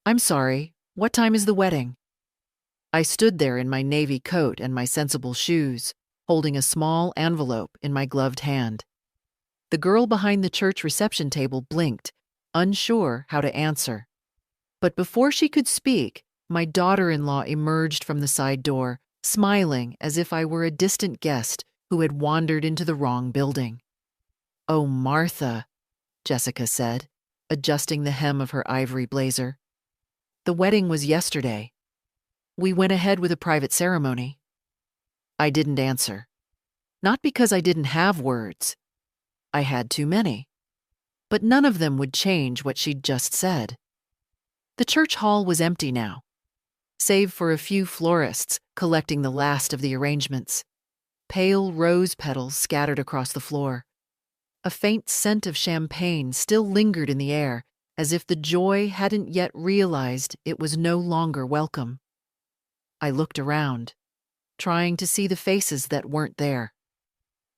I'm sorry, what time is the wedding? I stood there in my navy coat and my sensible shoes, holding a small envelope in my gloved hand. The girl behind the church reception table blinked, unsure how to answer. But before she could speak, my daughter-in-law emerged from the side door, smiling as if I were a distant guest who had wandered into the wrong building. "Oh, Martha," Jessica said, adjusting the hem of her ivory blazer. "The wedding was yesterday. We went ahead with a private ceremony." I didn't answer. Not because I didn't have words. I had too many. But none of them would change what she'd just said. The church hall was empty now, save for a few florists collecting the last of the arrangements. Pale rose petals scattered across the floor. A faint scent of champagne still lingered in the air, as if the joy hadn't yet realized it was no longer welcome. I looked around, trying to see the faces that weren't there.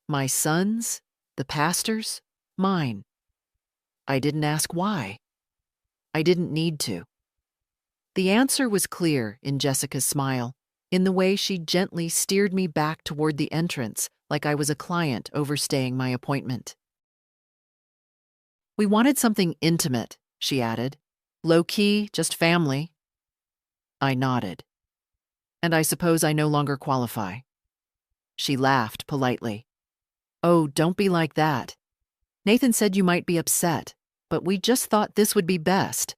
My son's, the pastor's, mine. I didn't ask why. I didn't need to. The answer was clear in Jessica's smile, in the way she gently steered me back toward the entrance like I was a client overstaying my appointment. "We wanted something intimate," she added. "Low-key, just family." I nodded. "And I suppose I no longer qualify." She laughed politely. "Oh, don't be like that. Nathan said you might be upset, but we just thought this would be best.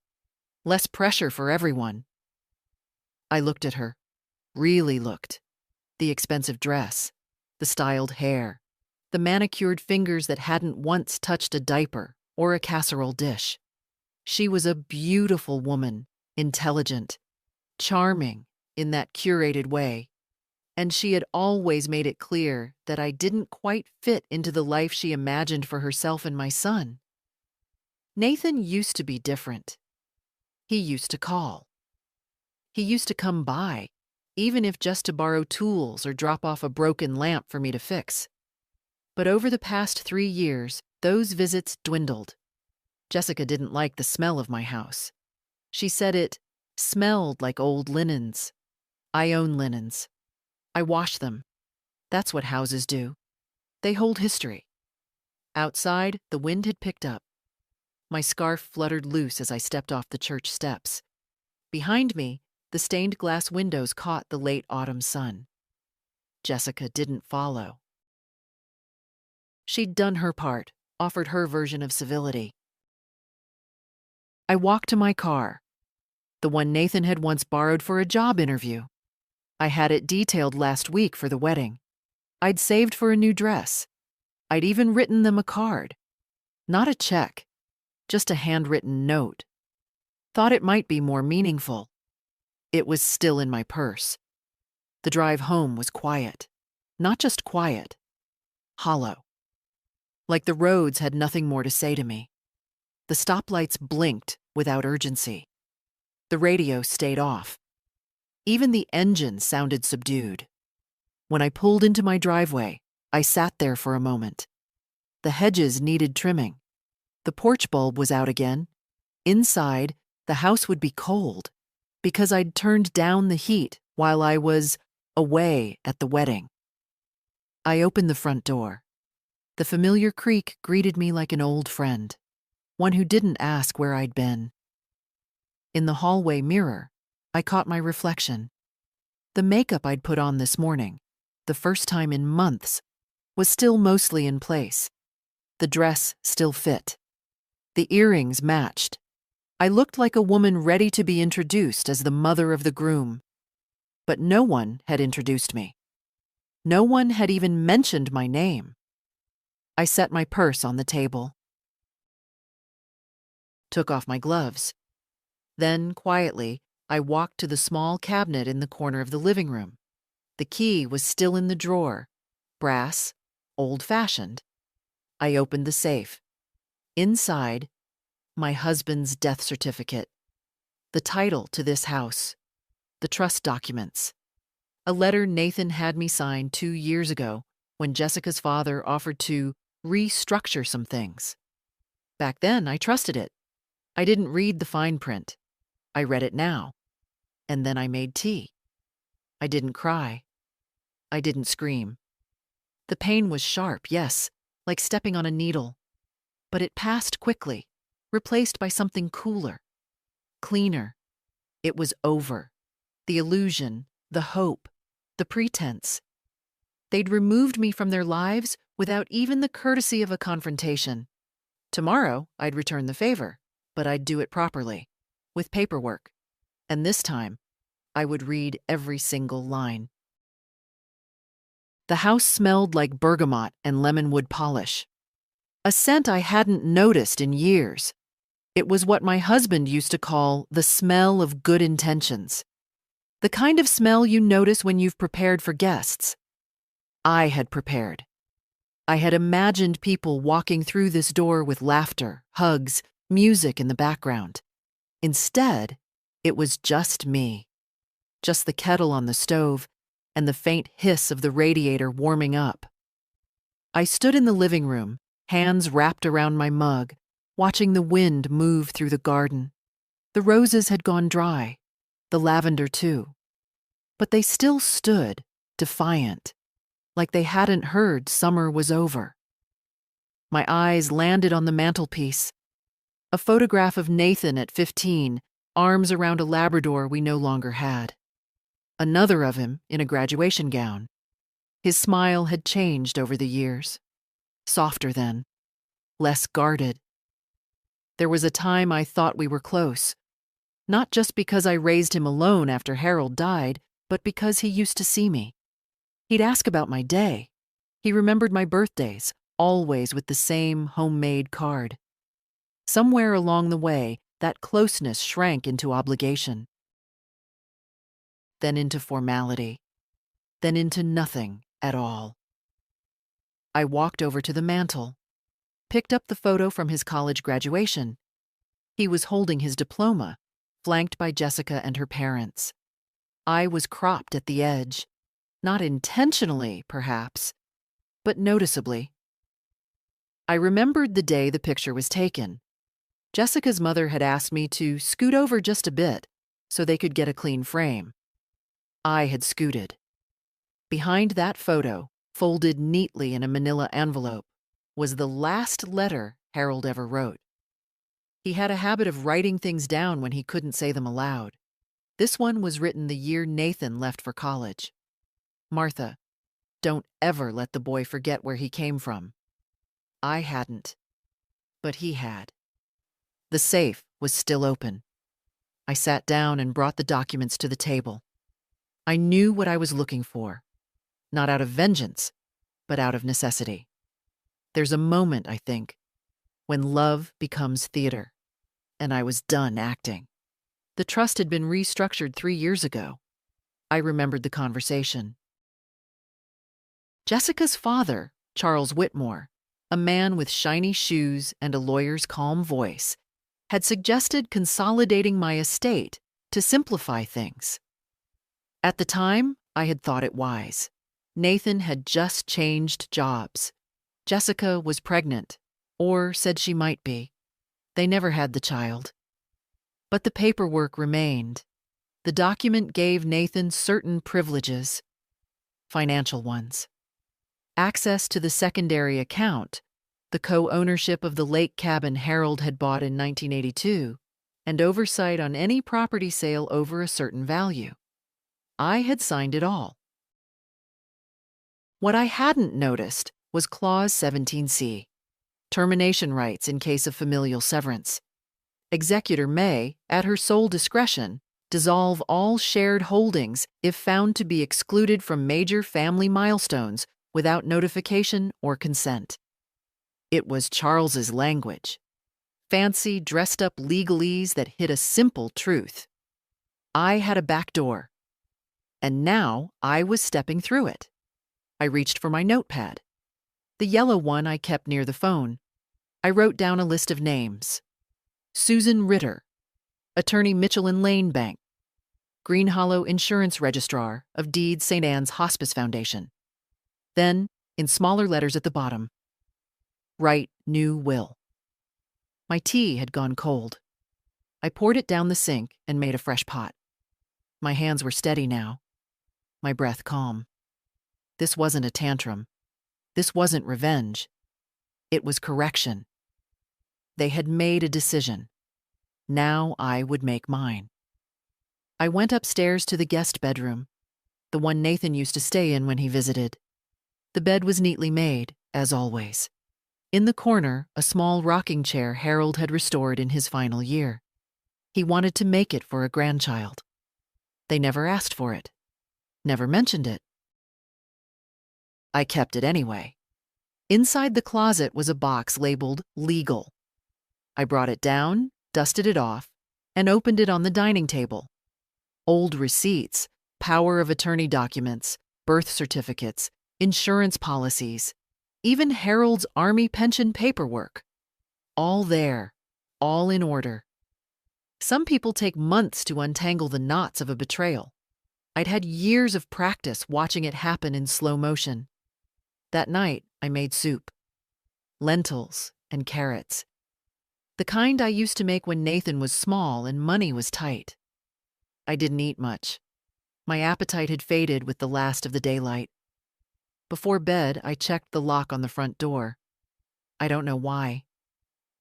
Less pressure for everyone." I looked at her, really looked. The expensive dress, the styled hair, the manicured fingers that hadn't once touched a diaper or a casserole dish. She was a beautiful woman, intelligent, charming in that curated way, and she had always made it clear that I didn't quite fit into the life she imagined for herself and my son. Nathan used to be different. He used to call. He used to come by, even if just to borrow tools or drop off a broken lamp for me to fix. But over the past 3 years, those visits dwindled. Jessica didn't like the smell of my house. She said it smelled like old linens. I own linens. I wash them. That's what houses do. They hold history. Outside, the wind had picked up. My scarf fluttered loose as I stepped off the church steps. Behind me, the stained glass windows caught the late autumn sun. Jessica didn't follow. She'd done her part, offered her version of civility. I walked to my car, the one Nathan had once borrowed for a job interview. I had it detailed last week for the wedding. I'd saved for a new dress. I'd even written them a card. Not a check, just a handwritten note. Thought it might be more meaningful. It was still in my purse. The drive home was quiet. Not just quiet, hollow. Like the roads had nothing more to say to me. The stoplights blinked without urgency. The radio stayed off. Even the engine sounded subdued. When I pulled into my driveway, I sat there for a moment. The hedges needed trimming. The porch bulb was out again. Inside, the house would be cold because I'd turned down the heat while I was away at the wedding. I opened the front door. The familiar creak greeted me like an old friend, one who didn't ask where I'd been. In the hallway mirror, I caught my reflection. The makeup I'd put on this morning, the first time in months, was still mostly in place. The dress still fit. The earrings matched. I looked like a woman ready to be introduced as the mother of the groom. But no one had introduced me. No one had even mentioned my name. I set my purse on the table. Took off my gloves. Then, quietly, I walked to the small cabinet in the corner of the living room. The key was still in the drawer. Brass, old-fashioned. I opened the safe. Inside, my husband's death certificate. The title to this house. The trust documents. A letter Nathan had me sign 2 years ago when Jessica's father offered to restructure some things. Back then, I trusted it. I didn't read the fine print. I read it now, and then I made tea. I didn't cry. I didn't scream. The pain was sharp, yes, like stepping on a needle. But it passed quickly, replaced by something cooler, cleaner. It was over. The illusion, the hope, the pretense. They'd removed me from their lives without even the courtesy of a confrontation. Tomorrow, I'd return the favor, but I'd do it properly, with paperwork. And this time, I would read every single line. The house smelled like bergamot and lemon wood polish, a scent I hadn't noticed in years. It was what my husband used to call the smell of good intentions, the kind of smell you notice when you've prepared for guests. I had prepared. I had imagined people walking through this door with laughter, hugs, music in the background. Instead, it was just me, just the kettle on the stove and the faint hiss of the radiator warming up. I stood in the living room, hands wrapped around my mug, watching the wind move through the garden. The roses had gone dry, the lavender too. But they still stood, defiant, like they hadn't heard summer was over. My eyes landed on the mantelpiece. A photograph of Nathan at 15, arms around a Labrador we no longer had. Another of him in a graduation gown. His smile had changed over the years. Softer then, less guarded. There was a time I thought we were close, not just because I raised him alone after Harold died, but because he used to see me. He'd ask about my day. He remembered my birthdays, always with the same homemade card. Somewhere along the way, that closeness shrank into obligation. Then into formality. Then into nothing at all. I walked over to the mantel, picked up the photo from his college graduation. He was holding his diploma, flanked by Jessica and her parents. I was cropped at the edge. Not intentionally, perhaps, but noticeably. I remembered the day the picture was taken. Jessica's mother had asked me to scoot over just a bit so they could get a clean frame. I had scooted. Behind that photo, folded neatly in a manila envelope, was the last letter Harold ever wrote. He had a habit of writing things down when he couldn't say them aloud. This one was written the year Nathan left for college. Martha, don't ever let the boy forget where he came from. I hadn't, but he had. The safe was still open. I sat down and brought the documents to the table. I knew what I was looking for, not out of vengeance, but out of necessity. There's a moment, I think, when love becomes theater, and I was done acting. The trust had been restructured 3 years ago. I remembered the conversation. Jessica's father, Charles Whitmore, a man with shiny shoes and a lawyer's calm voice, had suggested consolidating my estate to simplify things. At the time, I had thought it wise. Nathan had just changed jobs. Jessica was pregnant, or said she might be. They never had the child. But the paperwork remained. The document gave Nathan certain privileges, financial ones. Access to the secondary account, the co-ownership of the lake cabin Harold had bought in 1982, and oversight on any property sale over a certain value. I had signed it all. What I hadn't noticed was Clause 17C, termination rights in case of familial severance. Executor may, at her sole discretion, dissolve all shared holdings if found to be excluded from major family milestones without notification or consent. It was Charles's language. Fancy, dressed-up legalese that hid a simple truth. I had a back door, and now I was stepping through it. I reached for my notepad. The yellow one I kept near the phone. I wrote down a list of names. Susan Ritter, Attorney Mitchell and Lane Bank, Green Hollow Insurance Registrar of Deeds St. Anne's Hospice Foundation. Then, in smaller letters at the bottom, write new will. My tea had gone cold. I poured it down the sink and made a fresh pot. My hands were steady now, my breath calm. This wasn't a tantrum. This wasn't revenge. It was correction. They had made a decision. Now I would make mine. I went upstairs to the guest bedroom, the one Nathan used to stay in when he visited. The bed was neatly made, as always. In the corner, a small rocking chair Harold had restored in his final year. He wanted to make it for a grandchild. They never asked for it, never mentioned it. I kept it anyway. Inside the closet was a box labeled legal. I brought it down, dusted it off, and opened it on the dining table. Old receipts, power of attorney documents, birth certificates, insurance policies, even Harold's Army pension paperwork. All there, all in order. Some people take months to untangle the knots of a betrayal. I'd had years of practice watching it happen in slow motion. That night, I made soup. Lentils and carrots. The kind I used to make when Nathan was small and money was tight. I didn't eat much. My appetite had faded with the last of the daylight. Before bed, I checked the lock on the front door. I don't know why.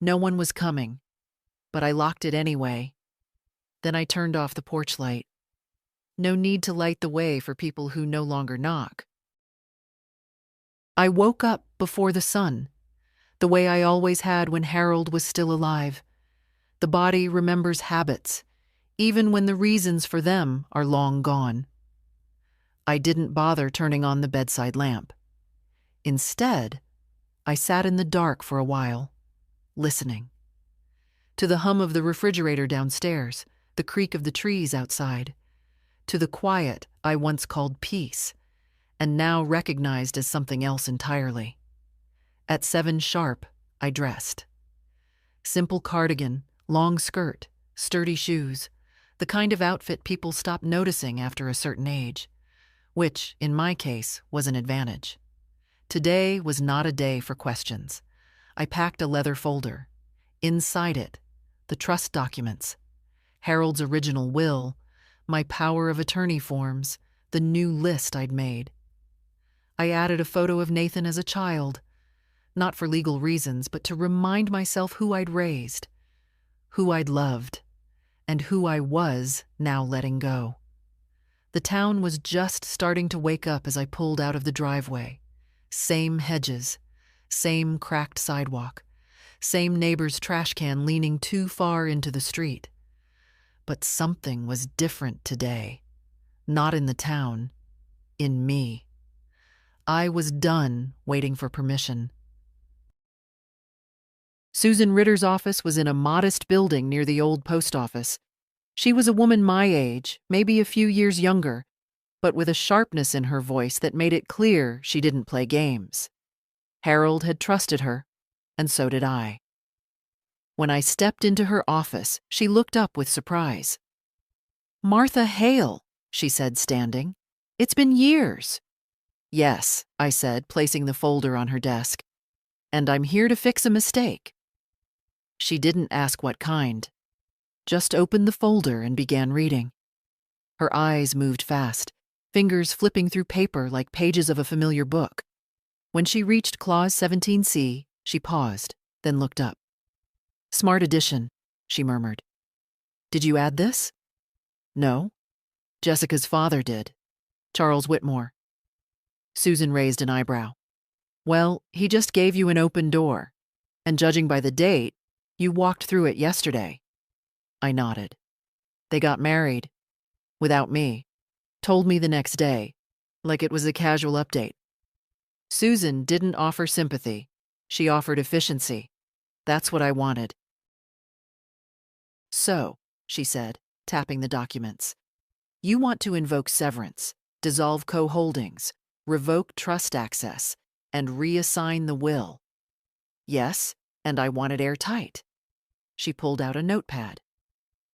No one was coming, but I locked it anyway. Then I turned off the porch light. No need to light the way for people who no longer knock. I woke up before the sun, the way I always had when Harold was still alive. The body remembers habits, even when the reasons for them are long gone. I didn't bother turning on the bedside lamp. Instead, I sat in the dark for a while, listening. To the hum of the refrigerator downstairs, the creak of the trees outside, to the quiet I once called peace, and now recognized as something else entirely. At 7 sharp, I dressed. Simple cardigan, long skirt, sturdy shoes, the kind of outfit people stop noticing after a certain age, which, in my case, was an advantage. Today was not a day for questions. I packed a leather folder. Inside it, the trust documents, Harold's original will, my power of attorney forms, the new list I'd made. I added a photo of Nathan as a child, not for legal reasons, but to remind myself who I'd raised, who I'd loved, and who I was now letting go. The town was just starting to wake up as I pulled out of the driveway. Same hedges, same cracked sidewalk, same neighbor's trash can leaning too far into the street. But something was different today. Not in the town, in me. I was done waiting for permission. Susan Ritter's office was in a modest building near the old post office. She was a woman my age, maybe a few years younger, but with a sharpness in her voice that made it clear she didn't play games. Harold had trusted her, and so did I. When I stepped into her office, she looked up with surprise. "Martha Hale," she said, standing. "It's been years." "Yes," I said, placing the folder on her desk. "And I'm here to fix a mistake." She didn't ask what kind, just opened the folder and began reading. Her eyes moved fast, fingers flipping through paper like pages of a familiar book. When she reached Clause 17C, she paused, then looked up. "Smart addition," she murmured. "Did you add this?" "No. Jessica's father did. Charles Whitmore." Susan raised an eyebrow. "Well, he just gave you an open door, and judging by the date, you walked through it yesterday." I nodded. "They got married. Without me. Told me the next day, like it was a casual update." Susan didn't offer sympathy. She offered efficiency. That's what I wanted. "So," she said, tapping the documents, "you want to invoke severance, dissolve co-holdings, revoke trust access, and reassign the will." "Yes, and I want it airtight." She pulled out a notepad.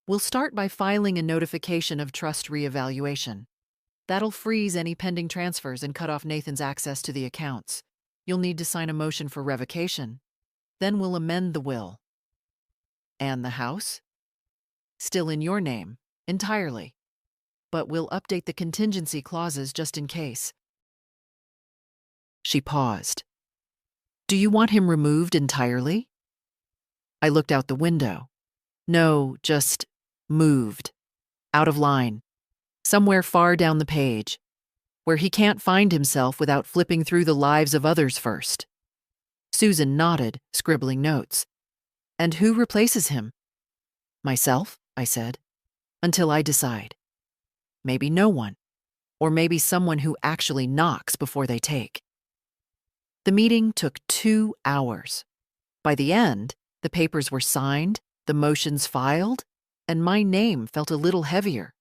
"We'll start by filing a notification of trust reevaluation. That'll freeze any pending transfers and cut off Nathan's access to the accounts. You'll need to sign a motion for revocation. Then we'll amend the will." "And the house?" still in your name, entirely. But we'll update the contingency clauses just in case. She paused. Do you want him removed entirely? I looked out the window. No, just moved. Out of line. Somewhere far down the page, where he can't find himself without flipping through the lives of others first. Susan nodded, scribbling notes. And who replaces him? Myself, I said, until I decide. Maybe no one, or maybe someone who actually knocks before they take. The meeting took 2 hours. By the end, the papers were signed, the motions filed, and my name felt a little heavier,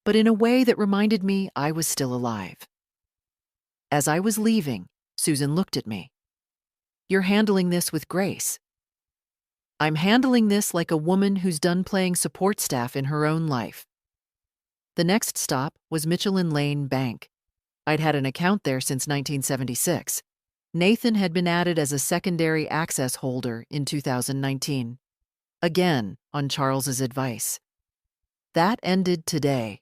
but in a way that reminded me I was still alive. As I was leaving, Susan looked at me. You're handling this with grace. I'm handling this like a woman who's done playing support staff in her own life. The next stop was Mitchell and Lane Bank. I'd had an account there since 1976. Nathan had been added as a secondary access holder in 2019. Again, on Charles's advice. That ended today.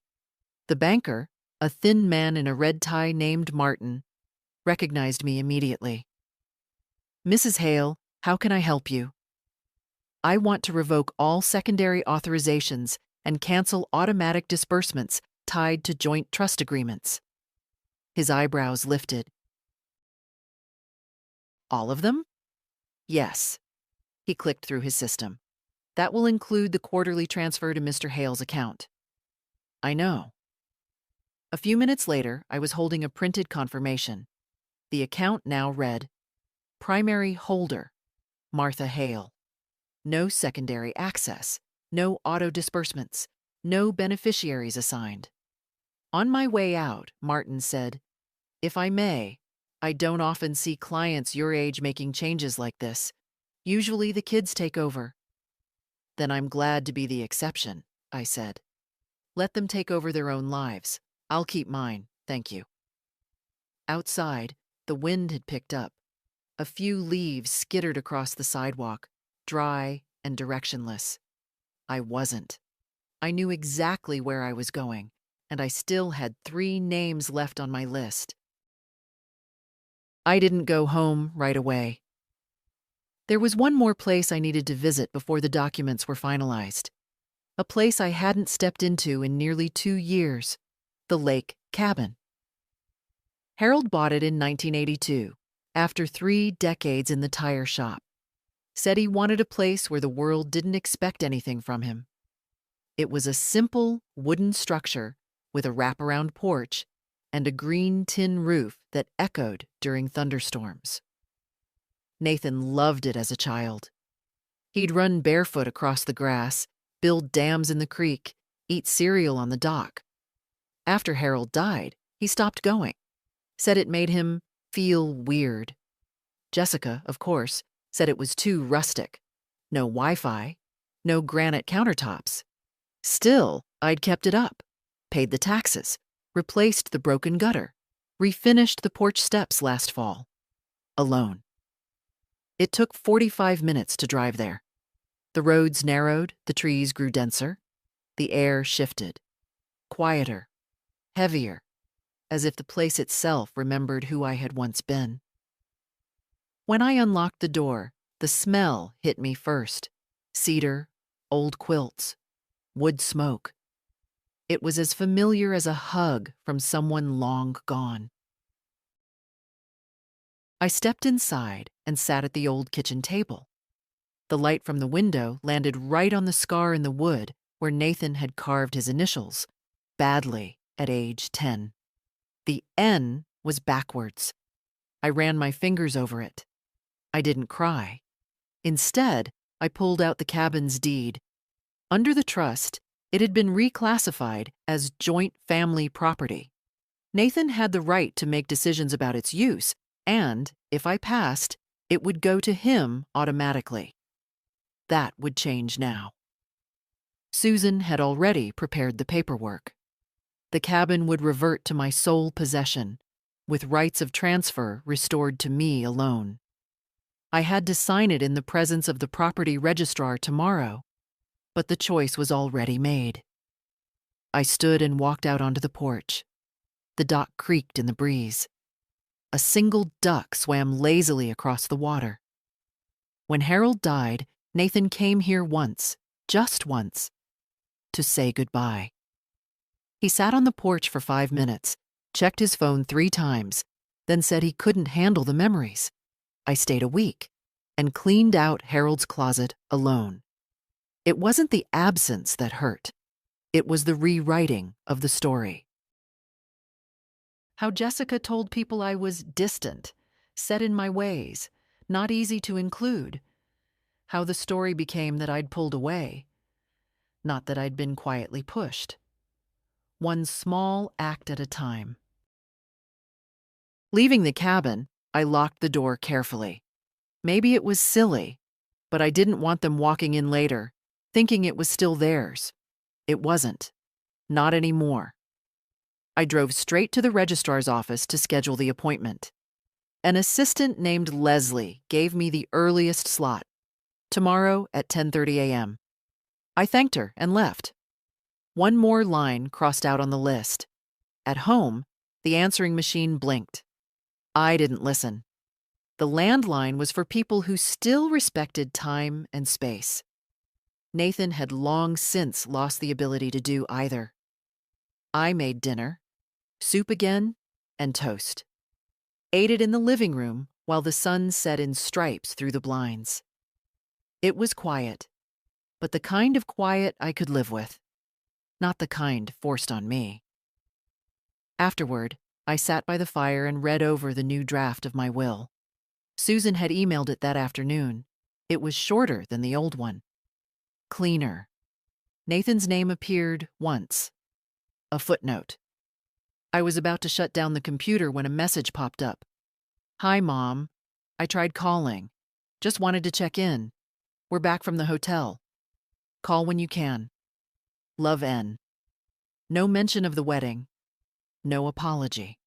The banker, a thin man in a red tie named Martin, recognized me immediately. Mrs. Hale, how can I help you? I want to revoke all secondary authorizations and cancel automatic disbursements tied to joint trust agreements. His eyebrows lifted. All of them? Yes. He clicked through his system. That will include the quarterly transfer to Mr. Hale's account. I know. A few minutes later, I was holding a printed confirmation. The account now read, Primary holder, Martha Hale. No secondary access, no auto disbursements, no beneficiaries assigned. On my way out, Martin said, If I may, I don't often see clients your age making changes like this. Usually the kids take over. Then I'm glad to be the exception, I said. Let them take over their own lives. I'll keep mine, thank you. Outside, the wind had picked up. A few leaves skittered across the sidewalk, dry and directionless. I wasn't. I knew exactly where I was going, and I still had 3 names left on my list. I didn't go home right away. There was one more place I needed to visit before the documents were finalized. A place I hadn't stepped into in nearly 2 years, the Lake Cabin. Harold bought it in 1982, after 3 decades in the tire shop. Said he wanted a place where the world didn't expect anything from him. It was a simple wooden structure with a wraparound porch and a green tin roof that echoed during thunderstorms. Nathan loved it as a child. He'd run barefoot across the grass, build dams in the creek, eat cereal on the dock. After Harold died, he stopped going. Said it made him feel weird. Jessica, of course, said it was too rustic. No Wi-Fi, no granite countertops. Still, I'd kept it up, paid the taxes, replaced the broken gutter, refinished the porch steps last fall. Alone. It took 45 minutes to drive there. The roads narrowed, the trees grew denser. The air shifted. Quieter. Heavier. As if the place itself remembered who I had once been. When I unlocked the door, the smell hit me first. Cedar, old quilts, wood smoke. It was as familiar as a hug from someone long gone. I stepped inside and sat at the old kitchen table. The light from the window landed right on the scar in the wood where Nathan had carved his initials, badly at age 10. The N was backwards. I ran my fingers over it. I didn't cry. Instead, I pulled out the cabin's deed. Under the trust, it had been reclassified as joint family property. Nathan had the right to make decisions about its use, and, if I passed, it would go to him automatically. That would change now. Susan had already prepared the paperwork. The cabin would revert to my sole possession, with rights of transfer restored to me alone. I had to sign it in the presence of the property registrar tomorrow. but the choice was already made. I stood and walked out onto the porch. The dock creaked in the breeze. A single duck swam lazily across the water. When Harold died, Nathan came here once, just once, to say goodbye. He sat on the porch for 5 minutes, checked his phone 3 times, then said he couldn't handle the memories. I stayed a week and cleaned out Harold's closet alone. It wasn't the absence that hurt. It was the rewriting of the story. How Jessica told people I was distant, set in my ways, not easy to include. How the story became that I'd pulled away, not that I'd been quietly pushed. One small act at a time. Leaving the cabin, I locked the door carefully. Maybe it was silly, but I didn't want them walking in later, thinking it was still theirs. It wasn't. Not anymore. I drove straight to the registrar's office to schedule the appointment. An assistant named Leslie gave me the earliest slot, tomorrow at 10:30 a.m. I thanked her and left. One more line crossed out on the list. At home, the answering machine blinked. I didn't listen. The landline was for people who still respected time and space. Nathan had long since lost the ability to do either. I made dinner, soup again, and toast. Ate it in the living room while the sun set in stripes through the blinds. It was quiet, but the kind of quiet I could live with, not the kind forced on me. Afterward, I sat by the fire and read over the new draft of my will. Susan had emailed it that afternoon. It was shorter than the old one. Cleaner. Nathan's name appeared once. A footnote. I was about to shut down the computer when a message popped up. "Hi, Mom. I tried calling. Just wanted to check in. We're back from the hotel. Call when you can. Love, N." No mention of the wedding. No apology.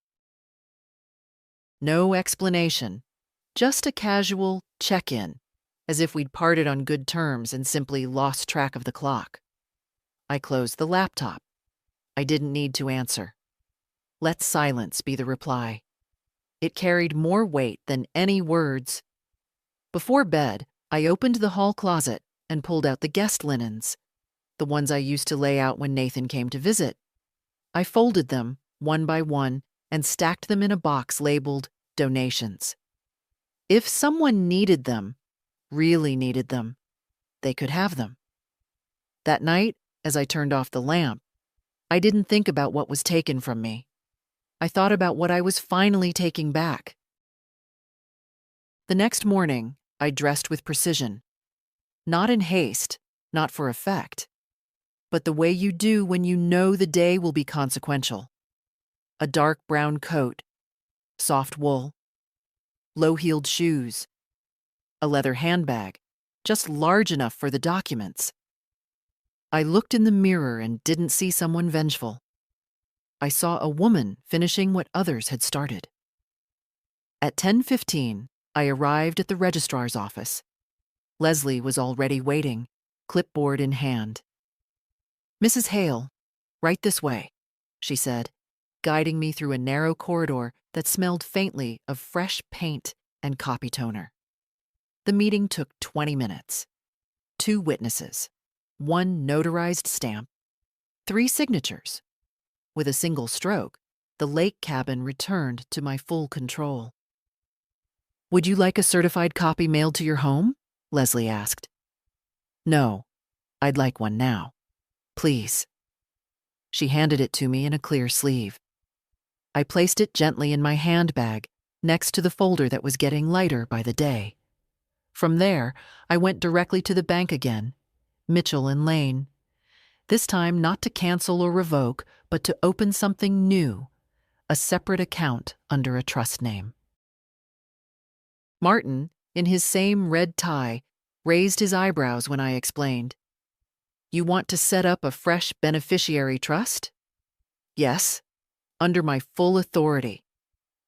No explanation. Just a casual check-in, as if we'd parted on good terms and simply lost track of the clock. I closed the laptop. I didn't need to answer. Let silence be the reply. It carried more weight than any words. Before bed, I opened the hall closet and pulled out the guest linens, the ones I used to lay out when Nathan came to visit. I folded them, one by one, and stacked them in a box labeled donations. If someone needed them, really needed them, they could have them. That night, as I turned off the lamp, I didn't think about what was taken from me. I thought about what I was finally taking back. The next morning, I dressed with precision. Not in haste, not for effect, but the way you do when you know the day will be consequential. A dark brown coat, soft wool, low-heeled shoes, a leather handbag, just large enough for the documents. I looked in the mirror and didn't see someone vengeful. I saw a woman finishing what others had started. At 10:15, I arrived at the registrar's office. Leslie was already waiting, clipboard in hand. "Mrs. Hale, right this way," she said, guiding me through a narrow corridor that smelled faintly of fresh paint and copy toner. The meeting took 20 minutes. 2 witnesses, 1 notarized stamp, 3 signatures. With a single stroke, the lake cabin returned to my full control. "Would you like a certified copy mailed to your home?" Leslie asked. "No, I'd like one now. Please." She handed it to me in a clear sleeve. I placed it gently in my handbag, next to the folder that was getting lighter by the day. From there, I went directly to the bank again, Mitchell and Lane. This time not to cancel or revoke, but to open something new, a separate account under a trust name. Martin, in his same red tie, raised his eyebrows when I explained. "You want to set up a fresh beneficiary trust?" "Yes, under my full authority.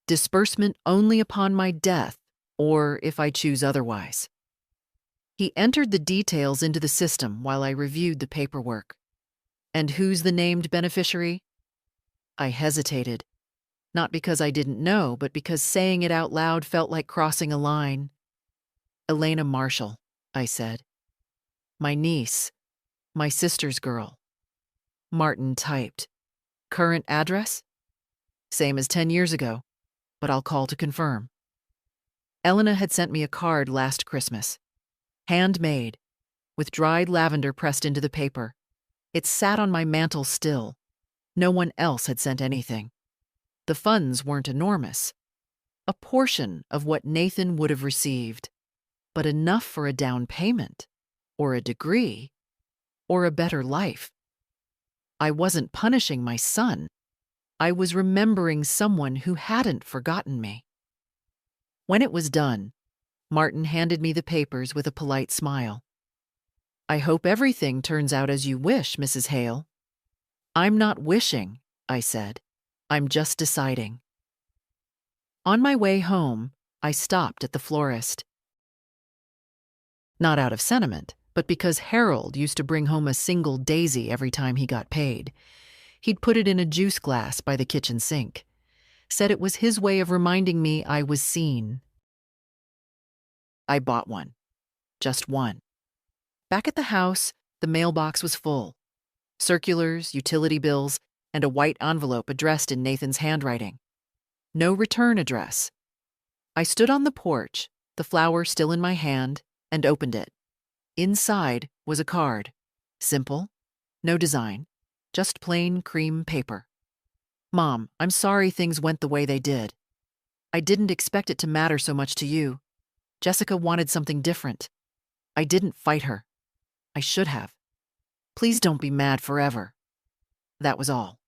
Disbursement only upon my death, or if I choose otherwise." He entered the details into the system while I reviewed the paperwork. And who's the named beneficiary? I hesitated, not because I didn't know, but because saying it out loud felt like crossing a line. Elena Marshall, I said. My niece, my sister's girl. Martin typed. Current address? Same as 10 years ago, but I'll call to confirm. Elena had sent me a card last Christmas. Handmade, with dried lavender pressed into the paper. It sat on my mantel still. No one else had sent anything. The funds weren't enormous. A portion of what Nathan would have received, but enough for a down payment, or a degree, or a better life. I wasn't punishing my son. I was remembering someone who hadn't forgotten me. When it was done, Martin handed me the papers with a polite smile. I hope everything turns out as you wish, Mrs. Hale. I'm not wishing, I said. I'm just deciding. On my way home, I stopped at the florist. Not out of sentiment, but because Harold used to bring home a single daisy every time he got paid. He'd put it in a juice glass by the kitchen sink. Said it was his way of reminding me I was seen. I bought one. Just one. Back at the house, the mailbox was full. Circulars, utility bills, and a white envelope addressed in Nathan's handwriting. No return address. I stood on the porch, the flower still in my hand, and opened it. Inside was a card. Simple, no design, just plain cream paper. Mom, I'm sorry things went the way they did. I didn't expect it to matter so much to you. Jessica wanted something different. I didn't fight her. I should have. Please don't be mad forever. That was all.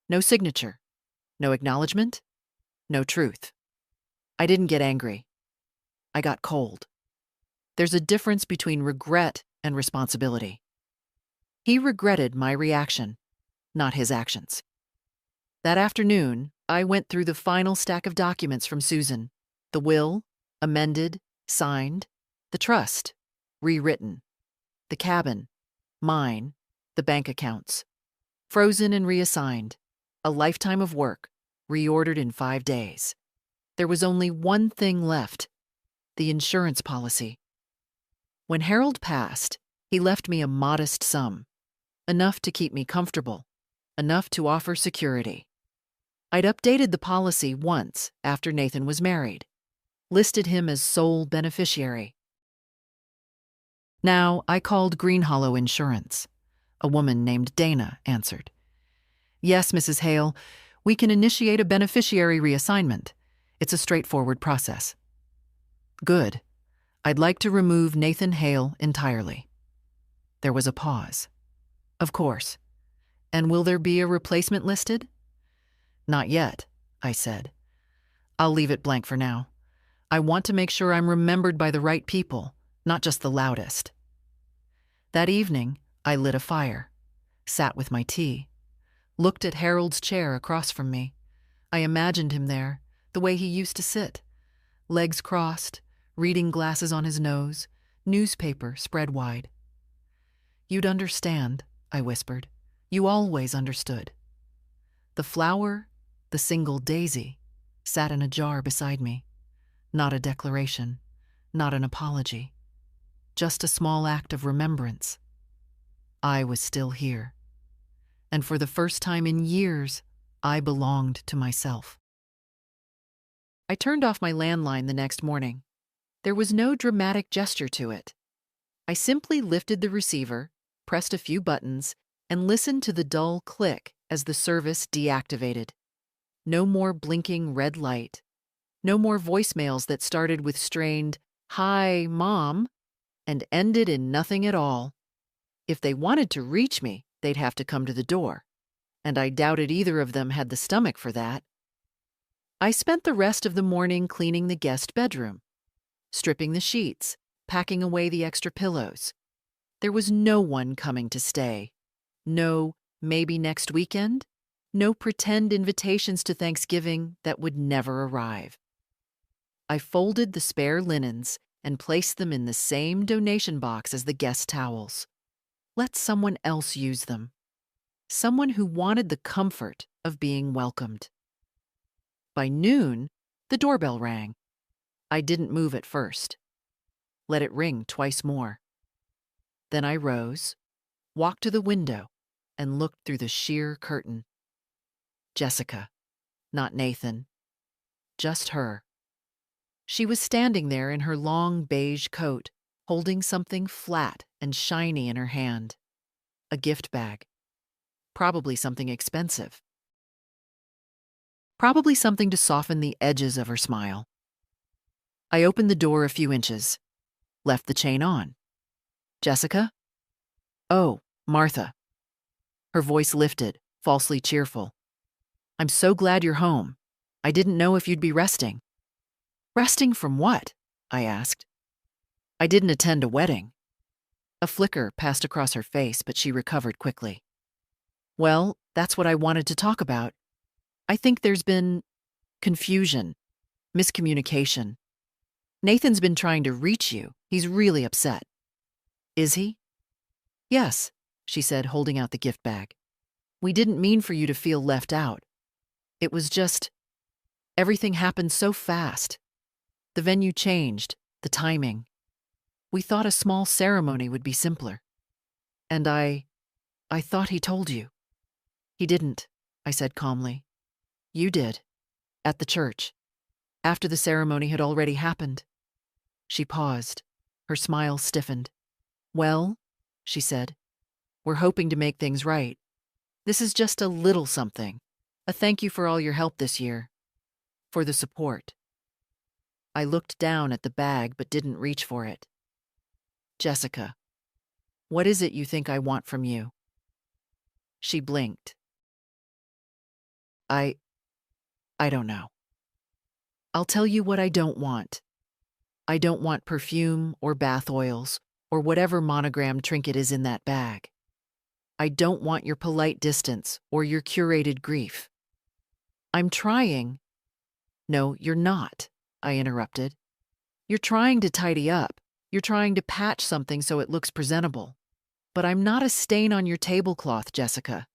No signature. No acknowledgement. No truth. I didn't get angry. I got cold. There's a difference between regret and responsibility. He regretted my reaction, not his actions. That afternoon, I went through the final stack of documents from Susan. The will, amended, signed. The trust, rewritten. The cabin, mine. The bank accounts, frozen and reassigned. A lifetime of work, reordered in 5 days. There was only one thing left, the insurance policy. When Harold passed, he left me a modest sum, enough to keep me comfortable, enough to offer security. I'd updated the policy once after Nathan was married, listed him as sole beneficiary. Now I called Green Hollow Insurance. A woman named Dana answered. Yes, Mrs. Hale, we can initiate a beneficiary reassignment. It's a straightforward process. Good. I'd like to remove Nathan Hale entirely. There was a pause. Of course. And will there be a replacement listed? Not yet, I said. I'll leave it blank for now. I want to make sure I'm remembered by the right people, not just the loudest. That evening, I lit a fire, sat with my tea, looked at Harold's chair across from me. I imagined him there, the way he used to sit, legs crossed, reading glasses on his nose, newspaper spread wide. You'd understand, I whispered. You always understood. The flower, the single daisy, sat in a jar beside me. Not a declaration, not an apology, just a small act of remembrance. I was still here. And for the first time in years, I belonged to myself. I turned off my landline the next morning. There was no dramatic gesture to it. I simply lifted the receiver, pressed a few buttons, and listened to the dull click as the service deactivated. No more blinking red light. No more voicemails that started with strained, "Hi, Mom," and ended in nothing at all. If they wanted to reach me, they'd have to come to the door, and I doubted either of them had the stomach for that. I spent the rest of the morning cleaning the guest bedroom, stripping the sheets, packing away the extra pillows. There was no one coming to stay. No, maybe next weekend. No pretend invitations to Thanksgiving that would never arrive. I folded the spare linens and placed them in the same donation box as the guest towels. Let someone else use them. Someone who wanted the comfort of being welcomed. By noon, the doorbell rang. I didn't move at first. Let it ring twice more. Then I rose, walked to the window, and looked through the sheer curtain. Jessica, not Nathan. Just her. She was standing there in her long beige coat, holding something flat and shiny in her hand. A gift bag. Probably something expensive. Probably something to soften the edges of her smile. I opened the door a few inches, left the chain on. Jessica? Oh, Martha. Her voice lifted, falsely cheerful. I'm so glad you're home. I didn't know if you'd be resting. Resting from what? I asked. I didn't attend a wedding. A flicker passed across her face, but she recovered quickly. Well, that's what I wanted to talk about. I think there's been confusion, miscommunication. Nathan's been trying to reach you. He's really upset. Is he? Yes, she said, holding out the gift bag. We didn't mean for you to feel left out. It was just, everything happened so fast. The venue changed, the timing. We thought a small ceremony would be simpler. And I thought he told you. He didn't, I said calmly. You did. At the church. After the ceremony had already happened. She paused. Her smile stiffened. Well, she said, we're hoping to make things right. This is just a little something. A thank you for all your help this year. For the support. I looked down at the bag but didn't reach for it. Jessica, what is it you think I want from you? She blinked. I don't know. I'll tell you what I don't want. I don't want perfume or bath oils or whatever monogram trinket is in that bag. I don't want your polite distance or your curated grief. I'm trying. No, you're not, I interrupted. You're trying to tidy up. You're trying to patch something so it looks presentable. But I'm not a stain on your tablecloth, Jessica.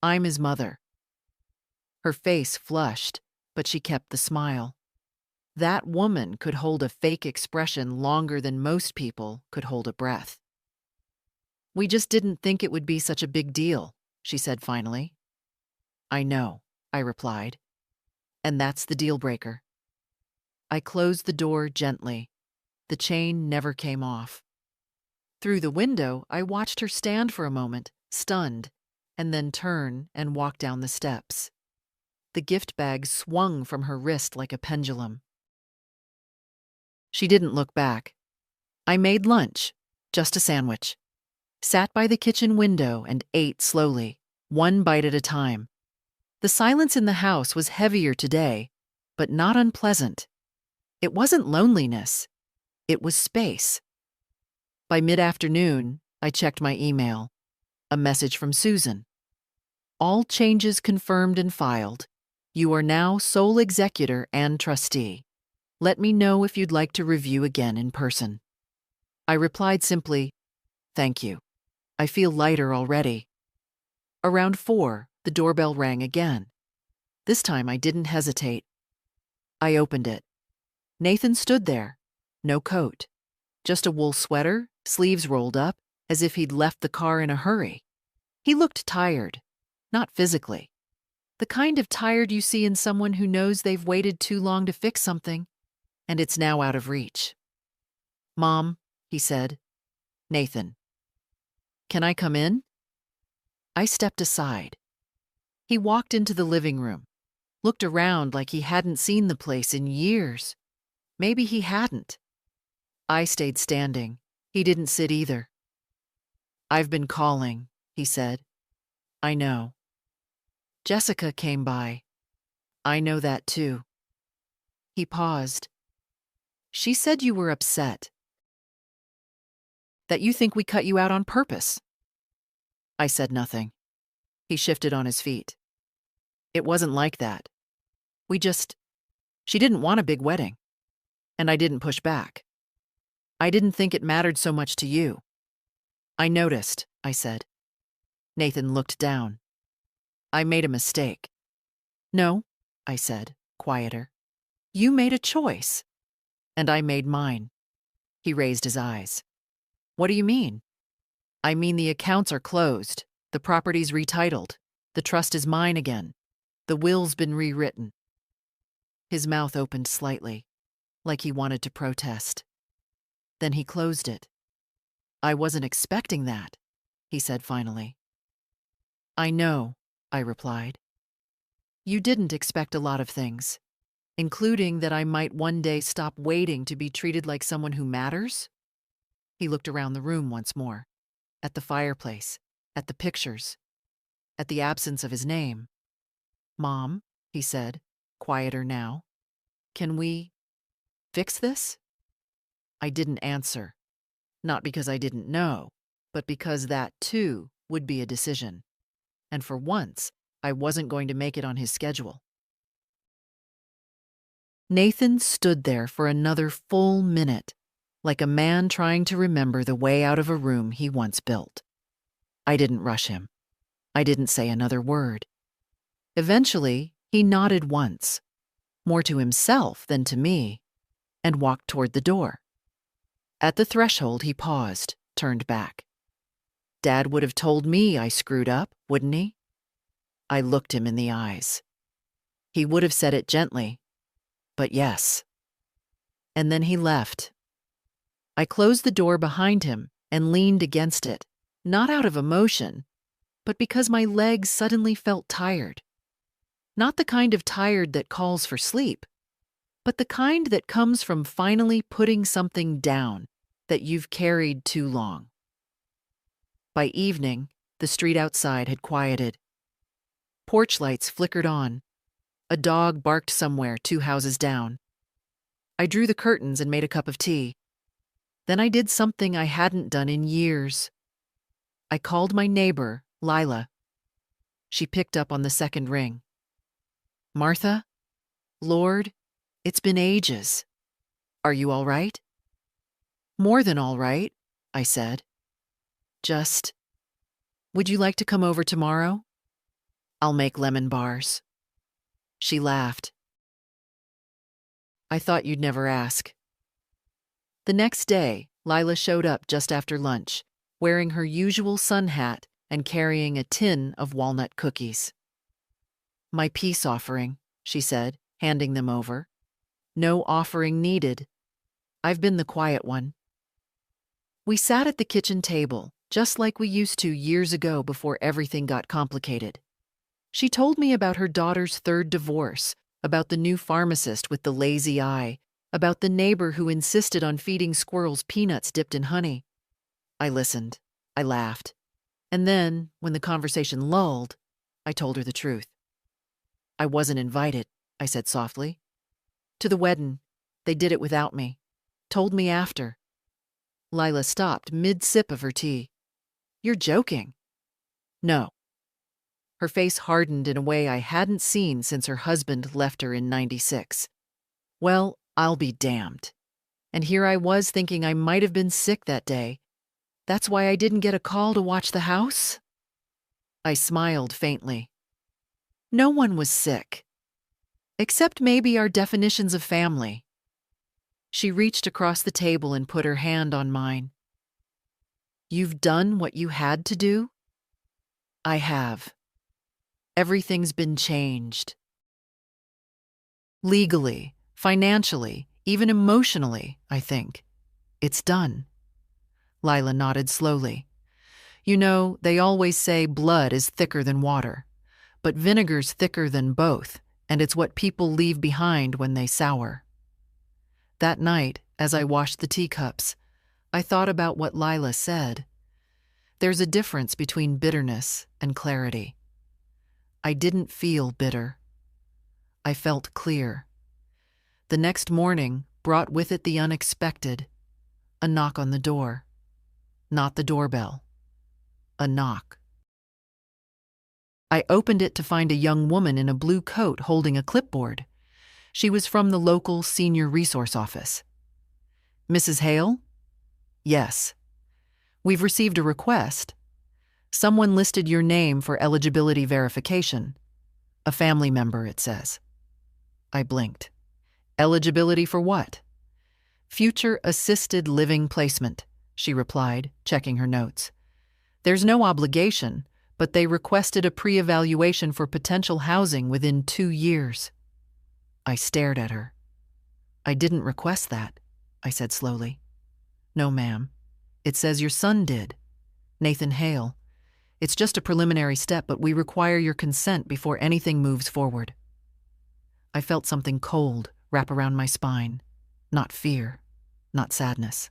I'm his mother. Her face flushed, but she kept the smile. That woman could hold a fake expression longer than most people could hold a breath. We just didn't think it would be such a big deal, she said finally. I know, I replied. And that's the deal breaker. I closed the door gently. The chain never came off. Through the window, I watched her stand for a moment, stunned, and then turn and walk down the steps. The gift bag swung from her wrist like a pendulum. She didn't look back. I made lunch, just a sandwich. Sat by the kitchen window and ate slowly, one bite at a time. The silence in the house was heavier today, but not unpleasant. It wasn't loneliness. It was space. By mid-afternoon, I checked my email. A message from Susan. All changes confirmed and filed. You are now sole executor and trustee. Let me know if you'd like to review again in person. I replied simply, thank you. I feel lighter already. Around 4, the doorbell rang again. This time I didn't hesitate. I opened it. Nathan stood there. No coat. Just a wool sweater, sleeves rolled up, as if he'd left the car in a hurry. He looked tired. Not physically. The kind of tired you see in someone who knows they've waited too long to fix something, and it's now out of reach. Mom, he said. Nathan. Can I come in? I stepped aside. He walked into the living room, looked around like he hadn't seen the place in years. Maybe he hadn't. I stayed standing. He didn't sit either. I've been calling, he said. I know. Jessica came by. I know that too. He paused. She said you were upset. That you think we cut you out on purpose. I said nothing. He shifted on his feet. It wasn't like that. She didn't want a big wedding. And I didn't push back. I didn't think it mattered so much to you." "I noticed," I said. Nathan looked down. "I made a mistake." "No," I said, quieter. "You made a choice." "And I made mine." He raised his eyes. "What do you mean?" "I mean the accounts are closed, the property's retitled, the trust is mine again, the will's been rewritten." His mouth opened slightly, like he wanted to protest. Then he closed it. "I wasn't expecting that," he said finally. "I know," I replied. "You didn't expect a lot of things, including that I might one day stop waiting to be treated like someone who matters?" He looked around the room once more, at the fireplace, at the pictures, at the absence of his name. "Mom," he said, quieter now, "can we fix this?" I didn't answer, not because I didn't know, but because that, too, would be a decision. And for once, I wasn't going to make it on his schedule. Nathan stood there for another full minute, like a man trying to remember the way out of a room he once built. I didn't rush him. I didn't say another word. Eventually, he nodded once, more to himself than to me, and walked toward the door. At the threshold, he paused, turned back. Dad would have told me I screwed up, wouldn't he? I looked him in the eyes. He would have said it gently, but yes. And then he left. I closed the door behind him and leaned against it, not out of emotion, but because my legs suddenly felt tired. Not the kind of tired that calls for sleep, but the kind that comes from finally putting something down that you've carried too long. By evening, the street outside had quieted. Porch lights flickered on. A dog barked somewhere 2 houses down. I drew the curtains and made a cup of tea. Then I did something I hadn't done in years. I called my neighbor, Lila. She picked up on the second ring. "Martha? Lord, it's been ages. Are you all right?" "More than all right," I said. "Just, would you like to come over tomorrow? I'll make lemon bars." She laughed. "I thought you'd never ask." The next day, Lila showed up just after lunch, wearing her usual sun hat and carrying a tin of walnut cookies. "My peace offering," she said, handing them over. "No offering needed. I've been the quiet one." We sat at the kitchen table, just like we used to years ago before everything got complicated. She told me about her daughter's 3rd divorce, about the new pharmacist with the lazy eye, about the neighbor who insisted on feeding squirrels peanuts dipped in honey. I listened. I laughed. And then, when the conversation lulled, I told her the truth. "I wasn't invited," I said softly. "To the wedding. They did it without me. Told me after." Lila stopped mid-sip of her tea. "You're joking." "No." Her face hardened in a way I hadn't seen since her husband left her in '96. Well, I'll be damned. And here I was thinking I might have been sick that day. That's why I didn't get a call to watch the house? I smiled faintly. No one was sick. Except maybe our definitions of family. She reached across the table and put her hand on mine. "You've done what you had to do?" "I have. Everything's been changed. Legally, financially, even emotionally, I think. It's done." Lila nodded slowly. "You know, they always say blood is thicker than water, but vinegar's thicker than both, and it's what people leave behind when they sour." That night, as I washed the teacups, I thought about what Lila said. There's a difference between bitterness and clarity. I didn't feel bitter. I felt clear. The next morning brought with it the unexpected, a knock on the door. Not the doorbell. A knock. I opened it to find a young woman in a blue coat holding a clipboard. She was from the local senior resource office. "Mrs. Hale?" Yes. We've received a request. Someone listed your name for eligibility verification. A family member, it says. I blinked. Eligibility for what? Future assisted living placement, she replied, checking her notes. There's no obligation, but they requested a pre-evaluation for potential housing within 2 years. I stared at her. I didn't request that, I said slowly. No, ma'am. It says your son did. Nathan Hale. It's just a preliminary step, but we require your consent before anything moves forward. I felt something cold wrap around my spine. Not fear, not sadness.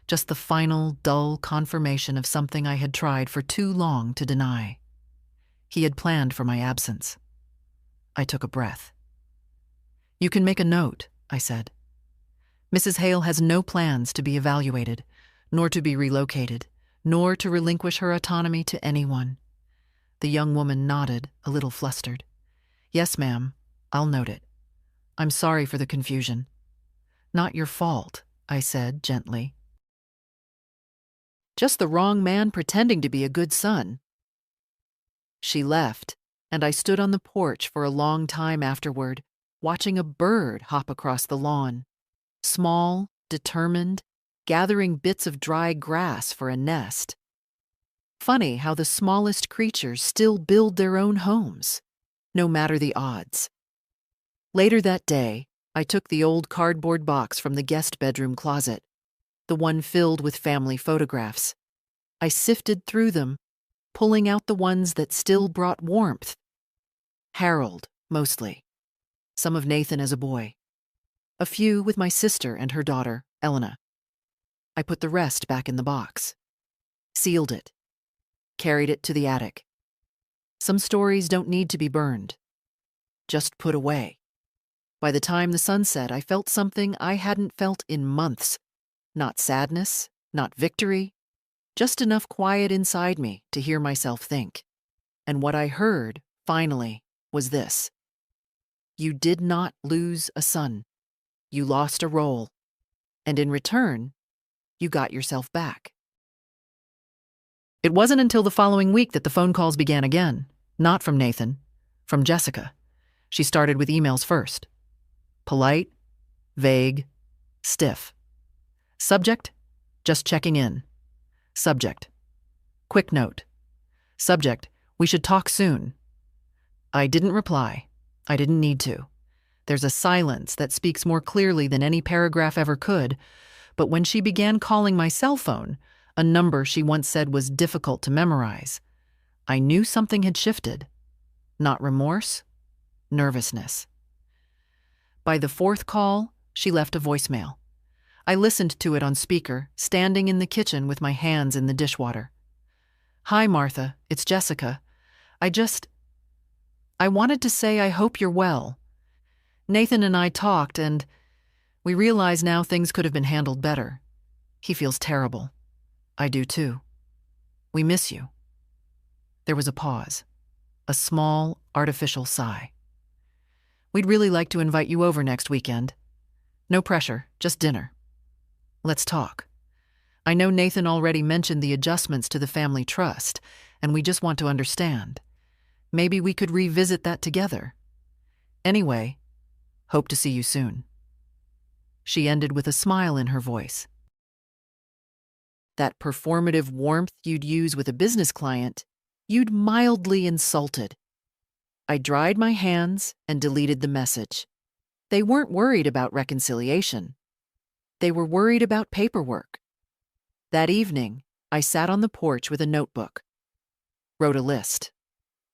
Just the final, dull confirmation of something I had tried for too long to deny. He had planned for my absence. I took a breath. You can make a note, I said. Mrs. Hale has no plans to be evaluated, nor to be relocated, nor to relinquish her autonomy to anyone. The young woman nodded, a little flustered. Yes, ma'am, I'll note it. I'm sorry for the confusion. Not your fault, I said gently. Just the wrong man pretending to be a good son. She left, and I stood on the porch for a long time afterward, watching a bird hop across the lawn. Small, determined, gathering bits of dry grass for a nest. Funny how the smallest creatures still build their own homes, no matter the odds. Later that day, I took the old cardboard box from the guest bedroom closet, the one filled with family photographs. I sifted through them, pulling out the ones that still brought warmth. Harold, mostly. Some of Nathan as a boy. A few with my sister and her daughter, Elena. I put the rest back in the box. Sealed it. Carried it to the attic. Some stories don't need to be burned. Just put away. By the time the sun set, I felt something I hadn't felt in months. Not sadness, not victory, just enough quiet inside me to hear myself think. And what I heard, finally, was this. You did not lose a son. You lost a role. And in return, you got yourself back. It wasn't until the following week that the phone calls began again. Not from Nathan, from Jessica. She started with emails first. Polite, vague, stiff. Subject, just checking in. Subject, quick note. Subject, we should talk soon. I didn't reply. I didn't need to. There's a silence that speaks more clearly than any paragraph ever could, but when she began calling my cell phone, a number she once said was difficult to memorize, I knew something had shifted. Not remorse, nervousness. By the fourth call, she left a voicemail. I listened to it on speaker, standing in the kitchen with my hands in the dishwater. Hi, Martha, it's Jessica. I wanted to say I hope you're well. Nathan and I talked, and we realize now things could have been handled better. He feels terrible. I do too. We miss you. There was a pause, a small, artificial sigh. We'd really like to invite you over next weekend. No pressure, just dinner. Let's talk. I know Nathan already mentioned the adjustments to the family trust, and we just want to understand. Maybe we could revisit that together. Anyway, hope to see you soon. She ended with a smile in her voice. That performative warmth you'd use with a business client, you'd mildly insulted. I dried my hands and deleted the message. They weren't worried about reconciliation. They were worried about paperwork. That evening, I sat on the porch with a notebook. Wrote a list.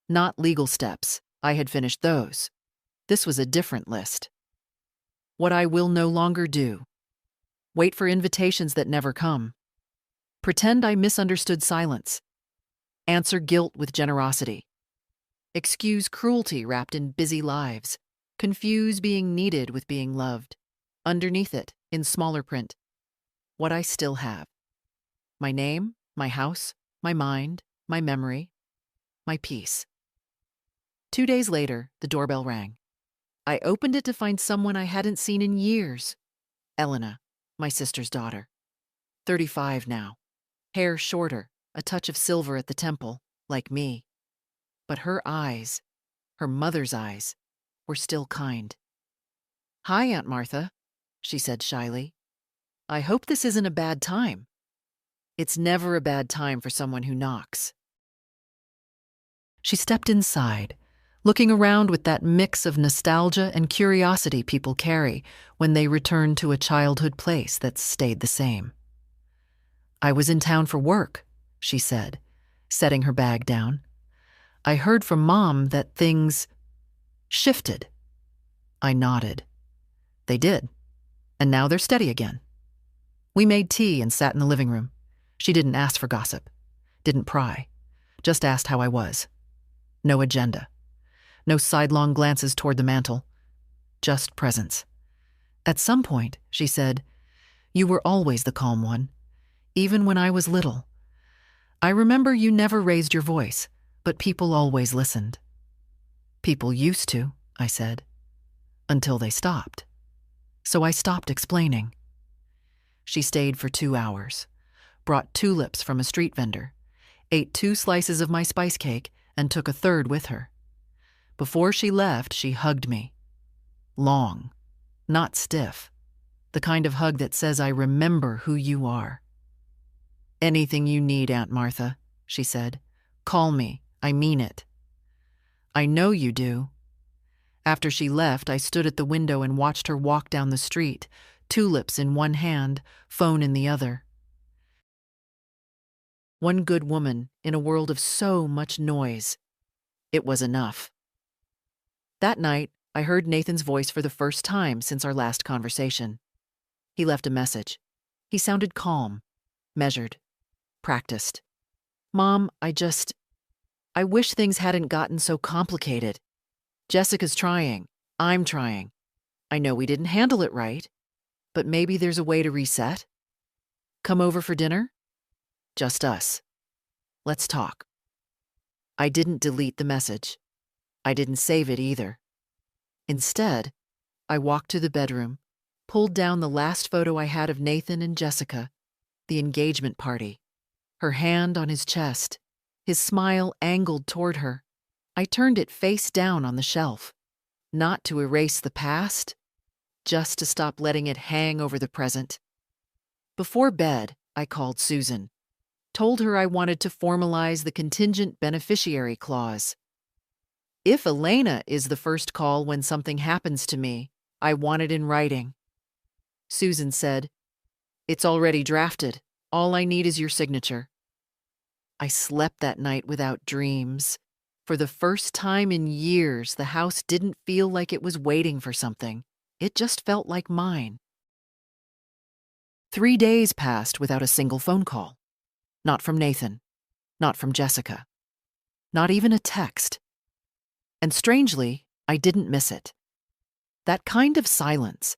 Not legal steps. I had finished those. This was a different list. What I will no longer do. Wait for invitations that never come. Pretend I misunderstood silence. Answer guilt with generosity. Excuse cruelty wrapped in busy lives. Confuse being needed with being loved. Underneath it, in smaller print, what I still have. My name, my house, my mind, my memory, my peace. 2 days later, the doorbell rang. I opened it to find someone I hadn't seen in years. Elena, my sister's daughter. 35 now. Hair shorter, a touch of silver at the temple, like me. But her eyes, her mother's eyes, were still kind. "Hi, Aunt Martha," she said shyly. "I hope this isn't a bad time." It's never a bad time for someone who knocks. She stepped inside, looking around with that mix of nostalgia and curiosity people carry when they return to a childhood place that's stayed the same. "I was in town for work," she said, setting her bag down. "I heard from Mom that things shifted." I nodded. They did, and now they're steady again. We made tea and sat in the living room. She didn't ask for gossip, didn't pry, just asked how I was. No agenda. No sidelong glances toward the mantel. Just presence. At some point, she said, "You were always the calm one, even when I was little. I remember you never raised your voice, but people always listened." "People used to," I said, "until they stopped. So I stopped explaining." She stayed for 2 hours, brought tulips from a street vendor, ate 2 slices of my spice cake, and took a third with her. Before she left, she hugged me. Long, not stiff. The kind of hug that says, "I remember who you are." "Anything you need, Aunt Martha," she said. "Call me. I mean it." "I know you do." After she left, I stood at the window and watched her walk down the street, tulips in one hand, phone in the other. One good woman in a world of so much noise. It was enough. That night, I heard Nathan's voice for the first time since our last conversation. He left a message. He sounded calm, measured, practiced. "Mom, I wish things hadn't gotten so complicated. Jessica's trying. I'm trying. I know we didn't handle it right, but maybe there's a way to reset. Come over for dinner? Just us. Let's talk." I didn't delete the message. I didn't save it either. Instead, I walked to the bedroom, pulled down the last photo I had of Nathan and Jessica, the engagement party, her hand on his chest, his smile angled toward her. I turned it face down on the shelf, not to erase the past, just to stop letting it hang over the present. Before bed, I called Susan, told her I wanted to formalize the contingent beneficiary clause. If Elena is the first call when something happens to me, I want it in writing. Susan said, "It's already drafted. All I need is your signature." I slept that night without dreams. For the first time in years, the house didn't feel like it was waiting for something. It just felt like mine. 3 days passed without a single phone call. Not from Nathan. Not from Jessica. Not even a text. And strangely, I didn't miss it. That kind of silence,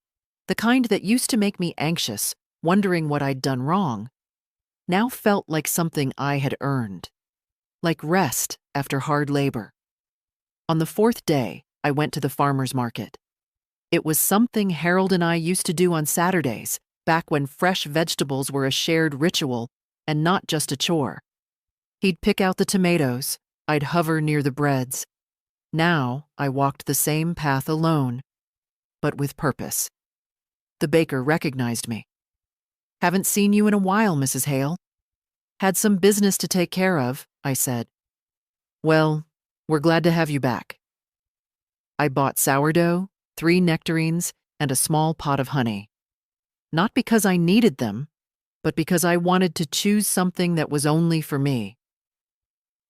the kind that used to make me anxious, wondering what I'd done wrong, now felt like something I had earned. Like rest after hard labor. On the 4th day, I went to the farmer's market. It was something Harold and I used to do on Saturdays, back when fresh vegetables were a shared ritual and not just a chore. He'd pick out the tomatoes, I'd hover near the breads. Now I walked the same path alone, but with purpose. The baker recognized me. "Haven't seen you in a while, Mrs. Hale." "Had some business to take care of," I said. "Well, we're glad to have you back." I bought sourdough, 3 nectarines, and a small pot of honey. Not because I needed them, but because I wanted to choose something that was only for me.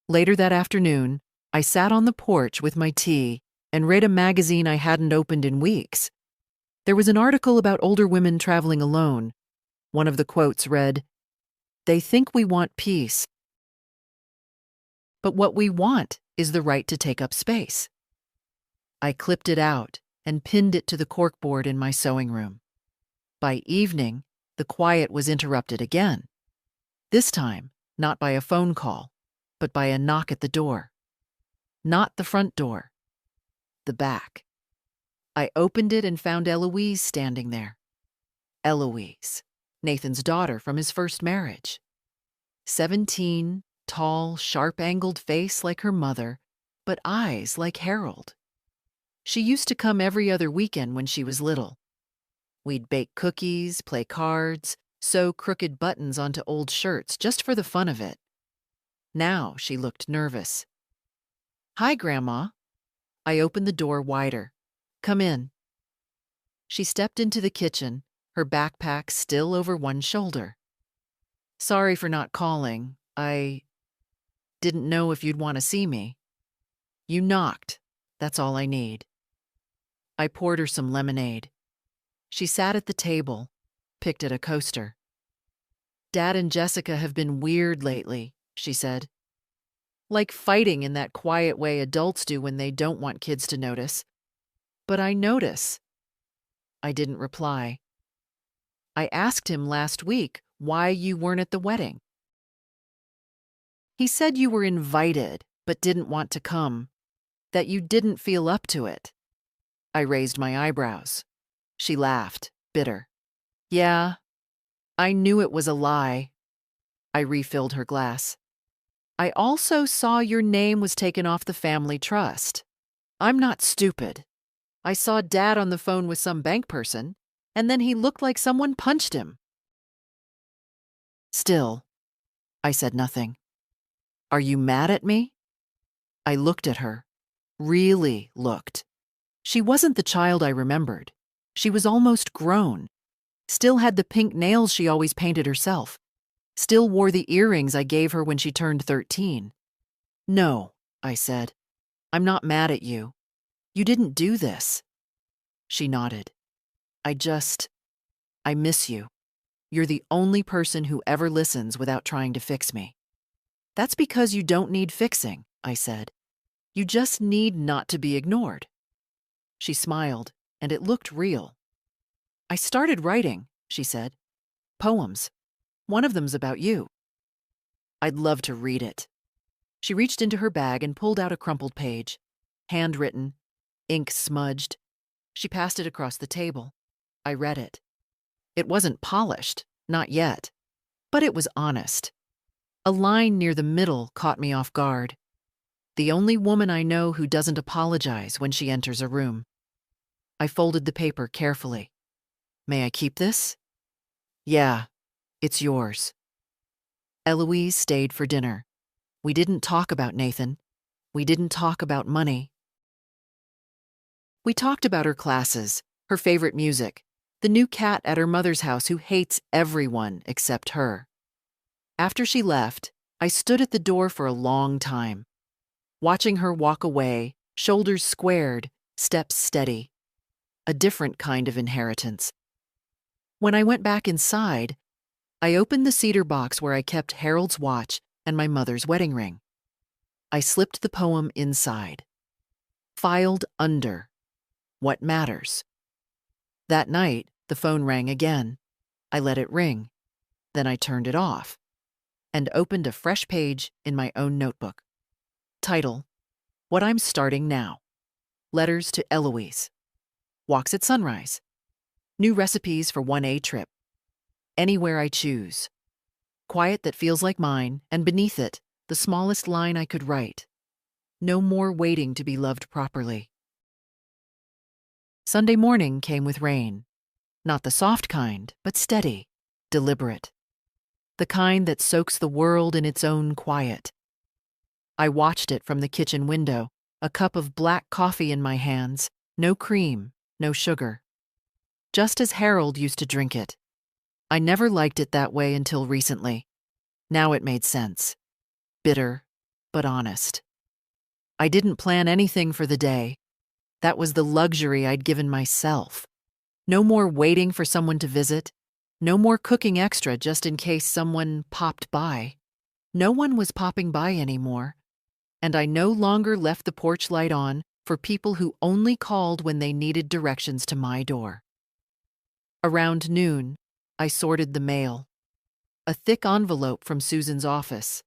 Later that afternoon, I sat on the porch with my tea and read a magazine I hadn't opened in weeks. There was an article about older women traveling alone. One of the quotes read, "They think we want peace, but what we want is the right to take up space." I clipped it out and pinned it to the corkboard in my sewing room. By evening, the quiet was interrupted again. This time, not by a phone call, but by a knock at the door. Not the front door, the back. I opened it and found Eloise standing there. Eloise, Nathan's daughter from his first marriage. 17, tall, sharp-angled face like her mother, but eyes like Harold. She used to come every other weekend when she was little. We'd bake cookies, play cards, sew crooked buttons onto old shirts just for the fun of it. Now she looked nervous. "Hi, Grandma." I opened the door wider. "Come in." She stepped into the kitchen, her backpack still over one shoulder. "Sorry for not calling. I didn't know if you'd want to see me. You knocked. That's all I need." I poured her some lemonade. She sat at the table, picked at a coaster. "Dad and Jessica have been weird lately," she said. "Like fighting in that quiet way adults do when they don't want kids to notice. But I notice." I didn't reply. "I asked him last week why you weren't at the wedding. He said you were invited but didn't want to come, that you didn't feel up to it." I raised my eyebrows. She laughed, bitter. "Yeah, I knew it was a lie." I refilled her glass. "I also saw your name was taken off the family trust. I'm not stupid. I saw Dad on the phone with some bank person, and then he looked like someone punched him." Still, I said nothing. "Are you mad at me?" I looked at her. Really looked. She wasn't the child I remembered. She was almost grown. Still had the pink nails she always painted herself. Still wore the earrings I gave her when she turned 13. "No," I said. "I'm not mad at you. You didn't do this." She nodded. I miss you. You're the only person who ever listens without trying to fix me." "That's because you don't need fixing," I said. "You just need not to be ignored." She smiled, and it looked real. "I started writing," she said. "Poems. One of them's about you." "I'd love to read it." She reached into her bag and pulled out a crumpled page. Handwritten, ink smudged. She passed it across the table. I read it. It wasn't polished, not yet, but it was honest. A line near the middle caught me off guard. "The only woman I know who doesn't apologize when she enters a room." I folded the paper carefully. "May I keep this?" "Yeah, it's yours." Eloise stayed for dinner. We didn't talk about Nathan. We didn't talk about money. We talked about her classes, her favorite music, the new cat at her mother's house who hates everyone except her. After she left, I stood at the door for a long time, watching her walk away, shoulders squared, steps steady. A different kind of inheritance. When I went back inside, I opened the cedar box where I kept Harold's watch and my mother's wedding ring. I slipped the poem inside. Filed under. What matters? That night, the phone rang again. I let it ring. Then I turned it off and opened a fresh page in my own notebook. Title: What I'm Starting Now. Letters to Eloise. Walks at sunrise. New recipes for 1A trip. Anywhere I choose. Quiet that feels like mine, and beneath it, the smallest line I could write. No more waiting to be loved properly. Sunday morning came with rain. Not the soft kind, but steady, deliberate. The kind that soaks the world in its own quiet. I watched it from the kitchen window, a cup of black coffee in my hands, no cream, no sugar. Just as Harold used to drink it. I never liked it that way until recently. Now it made sense. Bitter, but honest. I didn't plan anything for the day. That was the luxury I'd given myself. No more waiting for someone to visit. No more cooking extra just in case someone popped by. No one was popping by anymore. And I no longer left the porch light on for people who only called when they needed directions to my door. Around noon, I sorted the mail. A thick envelope from Susan's office.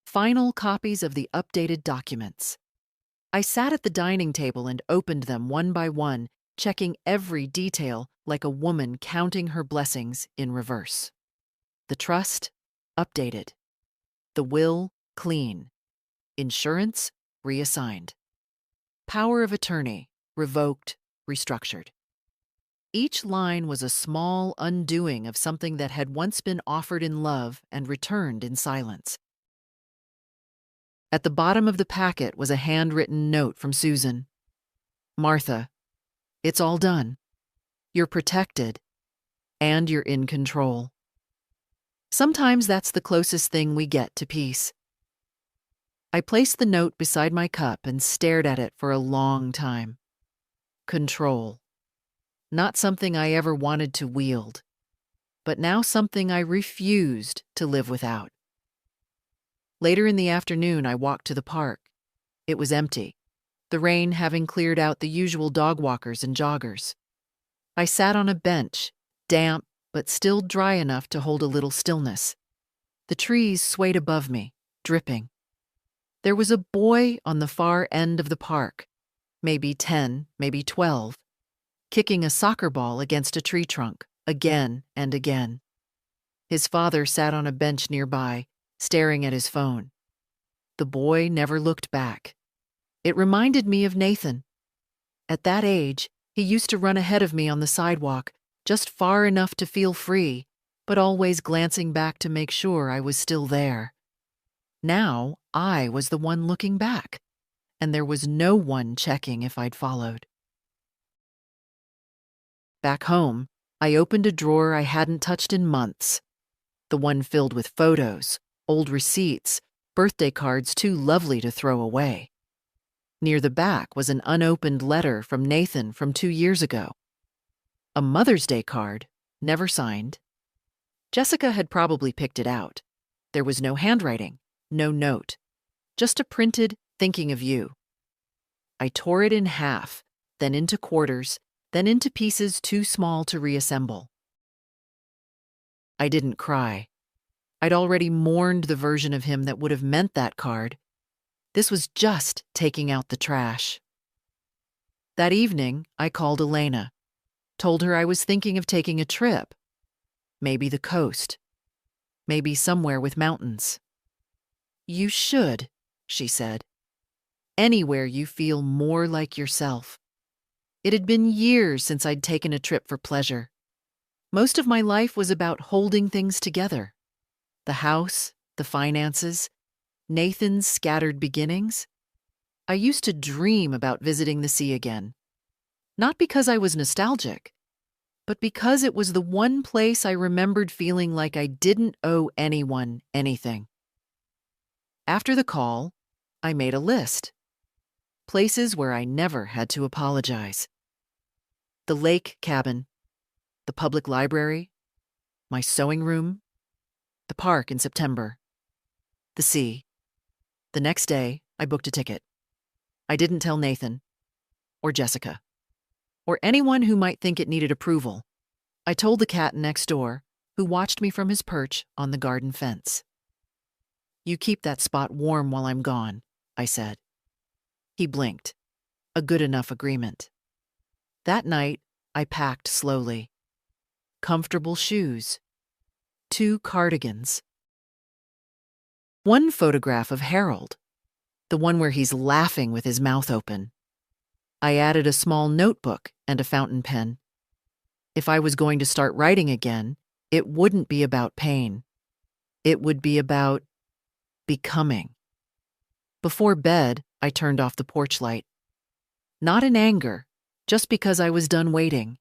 Final copies of the updated documents. I sat at the dining table and opened them one by one, checking every detail like a woman counting her blessings in reverse. The trust, updated. The will, clean. Insurance, reassigned. Power of attorney, revoked, restructured. Each line was a small undoing of something that had once been offered in love and returned in silence. At the bottom of the packet was a handwritten note from Susan. Martha, it's all done. You're protected, and you're in control. Sometimes that's the closest thing we get to peace. I placed the note beside my cup and stared at it for a long time. Control. Not something I ever wanted to wield, but now something I refused to live without. Later in the afternoon, I walked to the park. It was empty, the rain having cleared out the usual dog walkers and joggers. I sat on a bench, damp but still dry enough to hold a little stillness. The trees swayed above me, dripping. There was a boy on the far end of the park, maybe 10, maybe 12, kicking a soccer ball against a tree trunk, again and again. His father sat on a bench nearby, staring at his phone. The boy never looked back. It reminded me of Nathan. At that age, he used to run ahead of me on the sidewalk, just far enough to feel free, but always glancing back to make sure I was still there. Now, I was the one looking back, and there was no one checking if I'd followed. Back home, I opened a drawer I hadn't touched in months, the one filled with photos, old receipts, birthday cards too lovely to throw away. Near the back was an unopened letter from Nathan from 2 years ago. A Mother's Day card, never signed. Jessica had probably picked it out. There was no handwriting, no note, just a printed "thinking of you." I tore it in half, then into quarters, then into pieces too small to reassemble. I didn't cry. I'd already mourned the version of him that would have meant that card. This was just taking out the trash. That evening, I called Elena, told her I was thinking of taking a trip. Maybe the coast. Maybe somewhere with mountains. You should, she said. Anywhere you feel more like yourself. It had been years since I'd taken a trip for pleasure. Most of my life was about holding things together. The house, the finances, Nathan's scattered beginnings. I used to dream about visiting the sea again. Not because I was nostalgic, but because it was the one place I remembered feeling like I didn't owe anyone anything. After the call, I made a list. Places where I never had to apologize. The lake cabin, the public library, my sewing room, the park in September, the sea. The next day, I booked a ticket. I didn't tell Nathan, or Jessica, or anyone who might think it needed approval. I told the cat next door, who watched me from his perch on the garden fence. You keep that spot warm while I'm gone, I said. He blinked. A good enough agreement. That night, I packed slowly. Comfortable shoes. 2 cardigans. One photograph of Harold, the one where he's laughing with his mouth open. I added a small notebook and a fountain pen. If I was going to start writing again, it wouldn't be about pain. It would be about becoming. Before bed, I turned off the porch light. Not in anger, just because I was done waiting.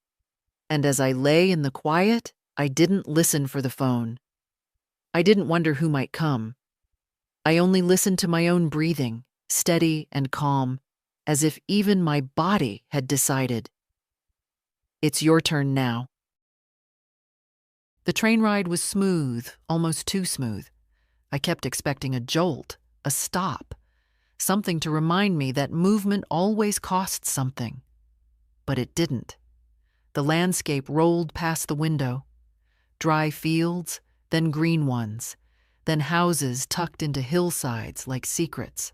And as I lay in the quiet, I didn't listen for the phone. I didn't wonder who might come. I only listened to my own breathing, steady and calm, as if even my body had decided. It's your turn now. The train ride was smooth, almost too smooth. I kept expecting a jolt, a stop, something to remind me that movement always costs something. But it didn't. The landscape rolled past the window. Dry fields, then green ones, then houses tucked into hillsides like secrets.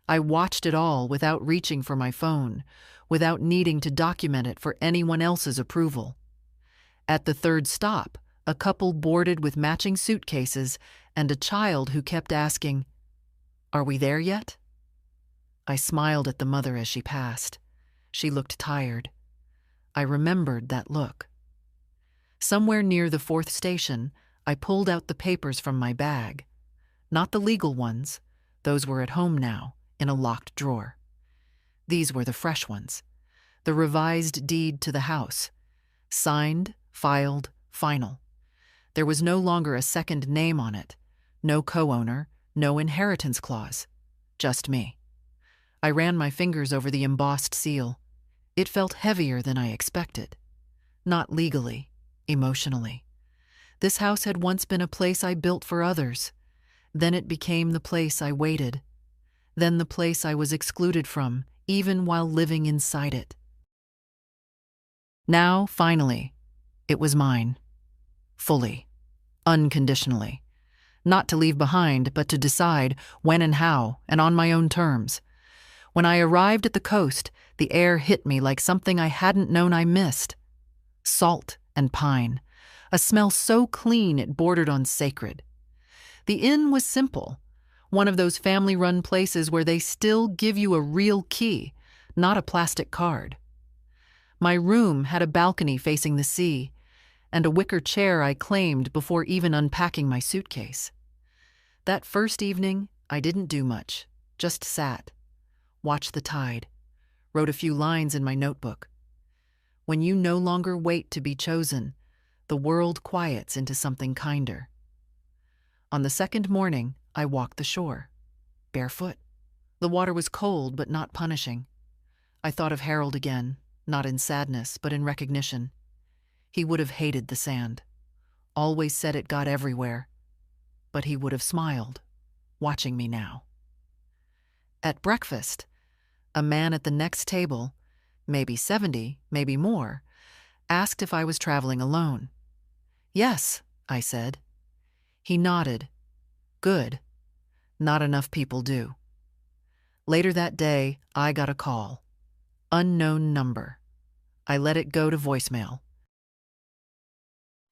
I watched it all without reaching for my phone, without needing to document it for anyone else's approval. At the third stop, a couple boarded with matching suitcases and a child who kept asking, "Are we there yet?" I smiled at the mother as she passed. She looked tired. I remembered that look. Somewhere near the fourth station, I pulled out the papers from my bag. Not the legal ones. Those were at home now, in a locked drawer. These were the fresh ones. The revised deed to the house. Signed, filed, final. There was no longer a second name on it. No co-owner, no inheritance clause. Just me. I ran my fingers over the embossed seal. It felt heavier than I expected. Not legally, emotionally. This house had once been a place I built for others. Then it became the place I waited. Then the place I was excluded from, even while living inside it. Now, finally, it was mine. Fully. Unconditionally. Not to leave behind, but to decide when and how, and on my own terms. When I arrived at the coast, the air hit me like something I hadn't known I missed. Salt and pine. A smell so clean it bordered on sacred. The inn was simple. One of those family-run places where they still give you a real key, not a plastic card. My room had a balcony facing the sea, and a wicker chair I claimed before even unpacking my suitcase. That first evening, I didn't do much, just sat, watched the tide, wrote a few lines in my notebook. When you no longer wait to be chosen, the world quiets into something kinder. On the second morning, I walked the shore, barefoot. The water was cold but not punishing. I thought of Harold again, not in sadness, but in recognition. He would have hated the sand, always said it got everywhere, but he would have smiled, watching me now. At breakfast, a man at the next table, maybe 70, maybe more, asked if I was traveling alone. "Yes," I said. He nodded. "Good. Not enough people do." Later that day, I got a call. Unknown number. I let it go to voicemail.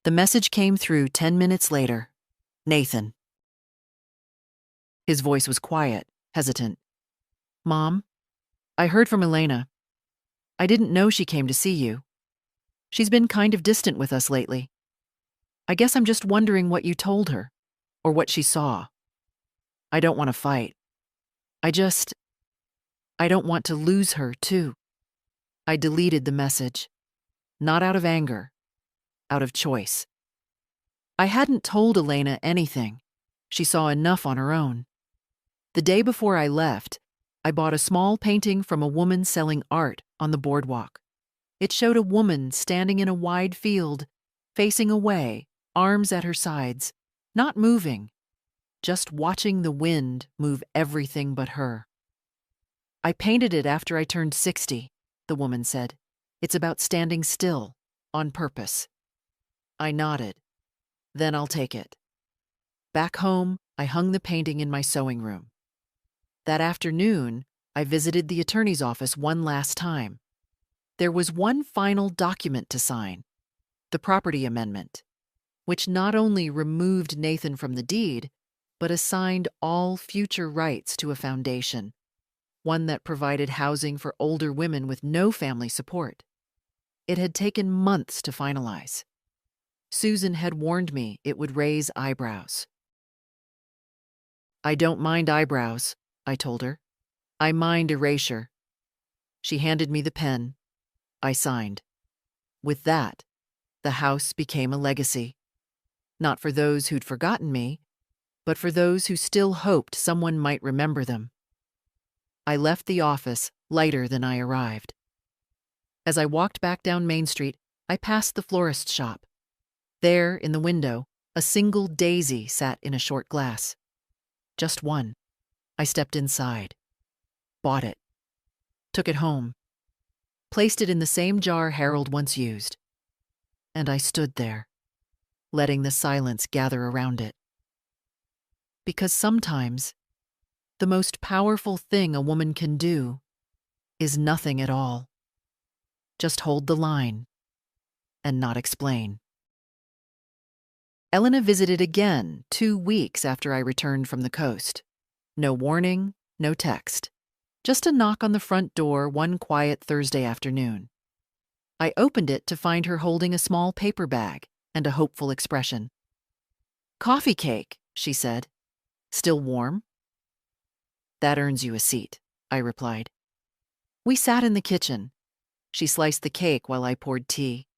The message came through 10 minutes later. Nathan. His voice was quiet, hesitant. "Mom, I heard from Elena. I didn't know she came to see you. She's been kind of distant with us lately. I guess I'm just wondering what you told her, or what she saw. I don't want to fight. I don't want to lose her, too." I deleted the message. Not out of anger, out of choice. I hadn't told Elena anything. She saw enough on her own. The day before I left, I bought a small painting from a woman selling art on the boardwalk. It showed a woman standing in a wide field, facing away, arms at her sides, not moving, just watching the wind move everything but her. "I painted it after I turned 60, the woman said. "It's about standing still, on purpose." I nodded. "Then I'll take it." Back home, I hung the painting in my sewing room. That afternoon, I visited the attorney's office one last time. There was one final document to sign, the property amendment, which not only removed Nathan from the deed, but assigned all future rights to a foundation, one that provided housing for older women with no family support. It had taken months to finalize. Susan had warned me it would raise eyebrows. "I don't mind eyebrows," I told her. "I mind erasure." She handed me the pen. I signed. With that, the house became a legacy. Not for those who'd forgotten me, but for those who still hoped someone might remember them. I left the office lighter than I arrived. As I walked back down Main Street, I passed the florist shop. There, in the window, a single daisy sat in a short glass. Just one. I stepped inside. Bought it. Took it home. Placed it in the same jar Harold once used. And I stood there, letting the silence gather around it. Because sometimes, the most powerful thing a woman can do is nothing at all. Just hold the line and not explain. Elena visited again 2 weeks after I returned from the coast. No warning, no text. Just a knock on the front door one quiet Thursday afternoon. I opened it to find her holding a small paper bag and a hopeful expression. "Coffee cake," she said. "Still warm?" "That earns you a seat," I replied. We sat in the kitchen. She sliced the cake while I poured tea.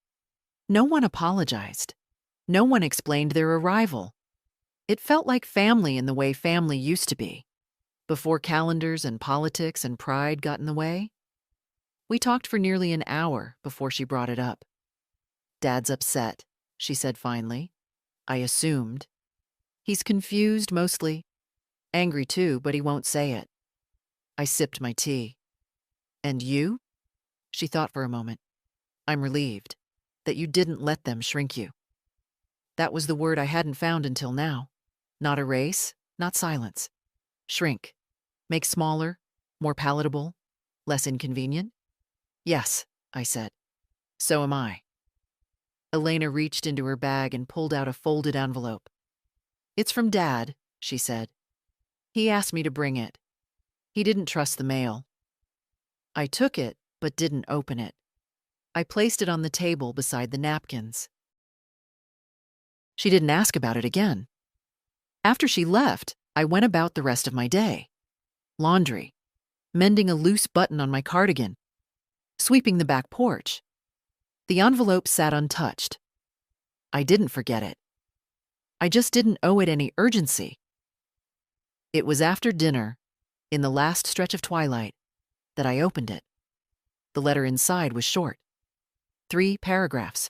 No one apologized. No one explained their arrival. It felt like family in the way family used to be, before calendars and politics and pride got in the way. We talked for nearly an hour before she brought it up. "Dad's upset," she said finally. I assumed. "He's confused mostly. Angry too, but he won't say it." I sipped my tea. "And you?" She thought for a moment. "I'm relieved that you didn't let them shrink you." That was the word I hadn't found until now. Not erase, not silence. Shrink. Make smaller, more palatable, less inconvenient? "Yes," I said. "So am I." Elena reached into her bag and pulled out a folded envelope. "It's from Dad," she said. "He asked me to bring it. He didn't trust the mail." I took it, but didn't open it. I placed it on the table beside the napkins. She didn't ask about it again. After she left, I went about the rest of my day. Laundry, mending a loose button on my cardigan, sweeping the back porch. The envelope sat untouched. I didn't forget it. I just didn't owe it any urgency. It was after dinner, in the last stretch of twilight, that I opened it. The letter inside was short. 3 paragraphs.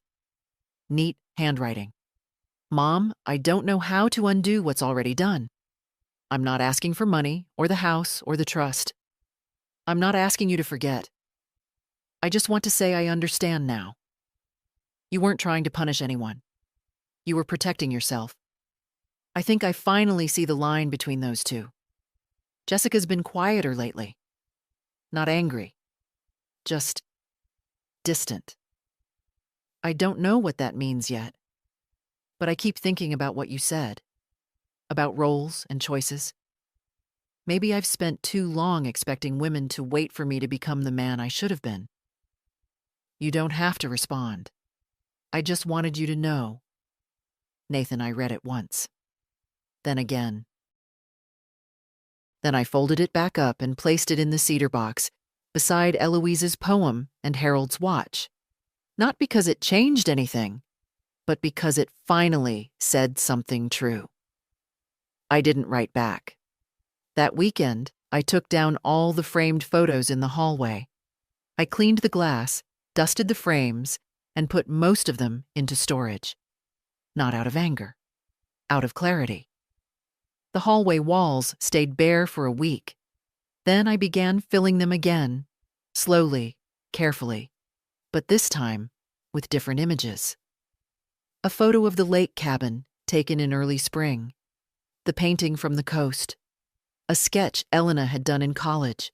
Neat handwriting. "Mom, I don't know how to undo what's already done. I'm not asking for money or the house or the trust. I'm not asking you to forget. I just want to say I understand now. You weren't trying to punish anyone. You were protecting yourself. I think I finally see the line between those two. Jessica's been quieter lately. Not angry. Just distant. I don't know what that means yet. But I keep thinking about what you said. About roles and choices. Maybe I've spent too long expecting women to wait for me to become the man I should have been. You don't have to respond. I just wanted you to know." Nathan, I read it once. Then again. Then I folded it back up and placed it in the cedar box, beside Eloise's poem and Harold's watch. Not because it changed anything, but because it finally said something true. I didn't write back. That weekend, I took down all the framed photos in the hallway. I cleaned the glass, dusted the frames, and put most of them into storage. Not out of anger, out of clarity. The hallway walls stayed bare for a week. Then I began filling them again, slowly, carefully, but this time with different images. A photo of the lake cabin taken in early spring, the painting from the coast, a sketch Elena had done in college,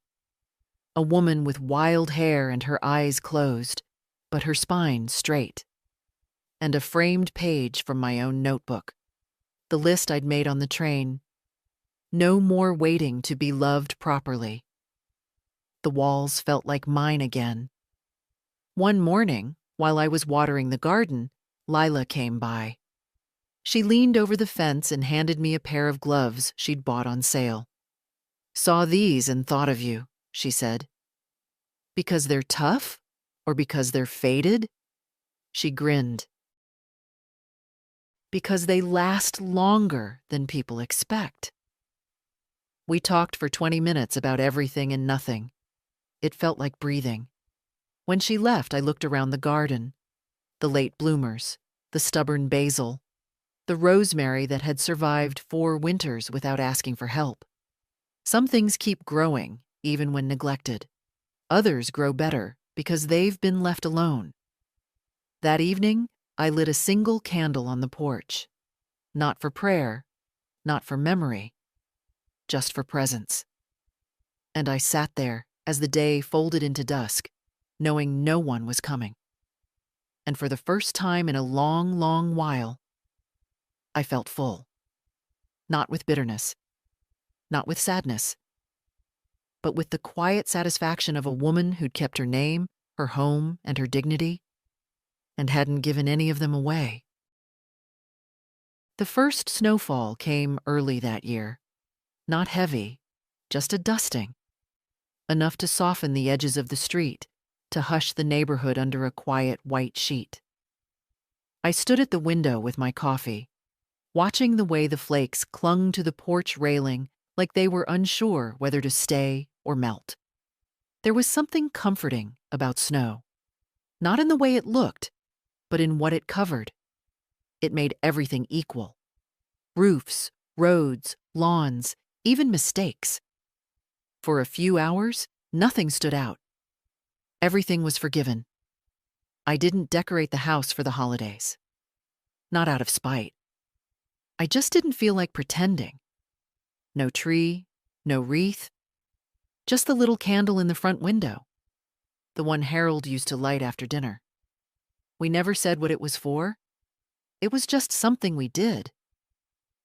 a woman with wild hair and her eyes closed, but her spine straight, and a framed page from my own notebook, the list I'd made on the train. No more waiting to be loved properly. The walls felt like mine again. One morning, while I was watering the garden, Lila came by. She leaned over the fence and handed me a pair of gloves she'd bought on sale. "Saw these and thought of you," she said. "Because they're tough? Or because they're faded?" She grinned. "Because they last longer than people expect." We talked for 20 minutes about everything and nothing. It felt like breathing. When she left, I looked around the garden. The late bloomers, the stubborn basil, the rosemary that had survived 4 winters without asking for help. Some things keep growing, even when neglected. Others grow better because they've been left alone. That evening, I lit a single candle on the porch. Not for prayer, not for memory, just for presence. And I sat there as the day folded into dusk, knowing no one was coming. And for the first time in a long, long while, I felt full. Not with bitterness, not with sadness, but with the quiet satisfaction of a woman who'd kept her name, her home, and her dignity, and hadn't given any of them away. The first snowfall came early that year. Not heavy, just a dusting. Enough to soften the edges of the street, to hush the neighborhood under a quiet white sheet. I stood at the window with my coffee, watching the way the flakes clung to the porch railing like they were unsure whether to stay or melt. There was something comforting about snow, not in the way it looked, but in what it covered. It made everything equal. Roofs, roads, lawns, even mistakes. For a few hours, nothing stood out. Everything was forgiven. I didn't decorate the house for the holidays. Not out of spite. I just didn't feel like pretending. No tree, no wreath, just the little candle in the front window, the one Harold used to light after dinner. We never said what it was for. It was just something we did.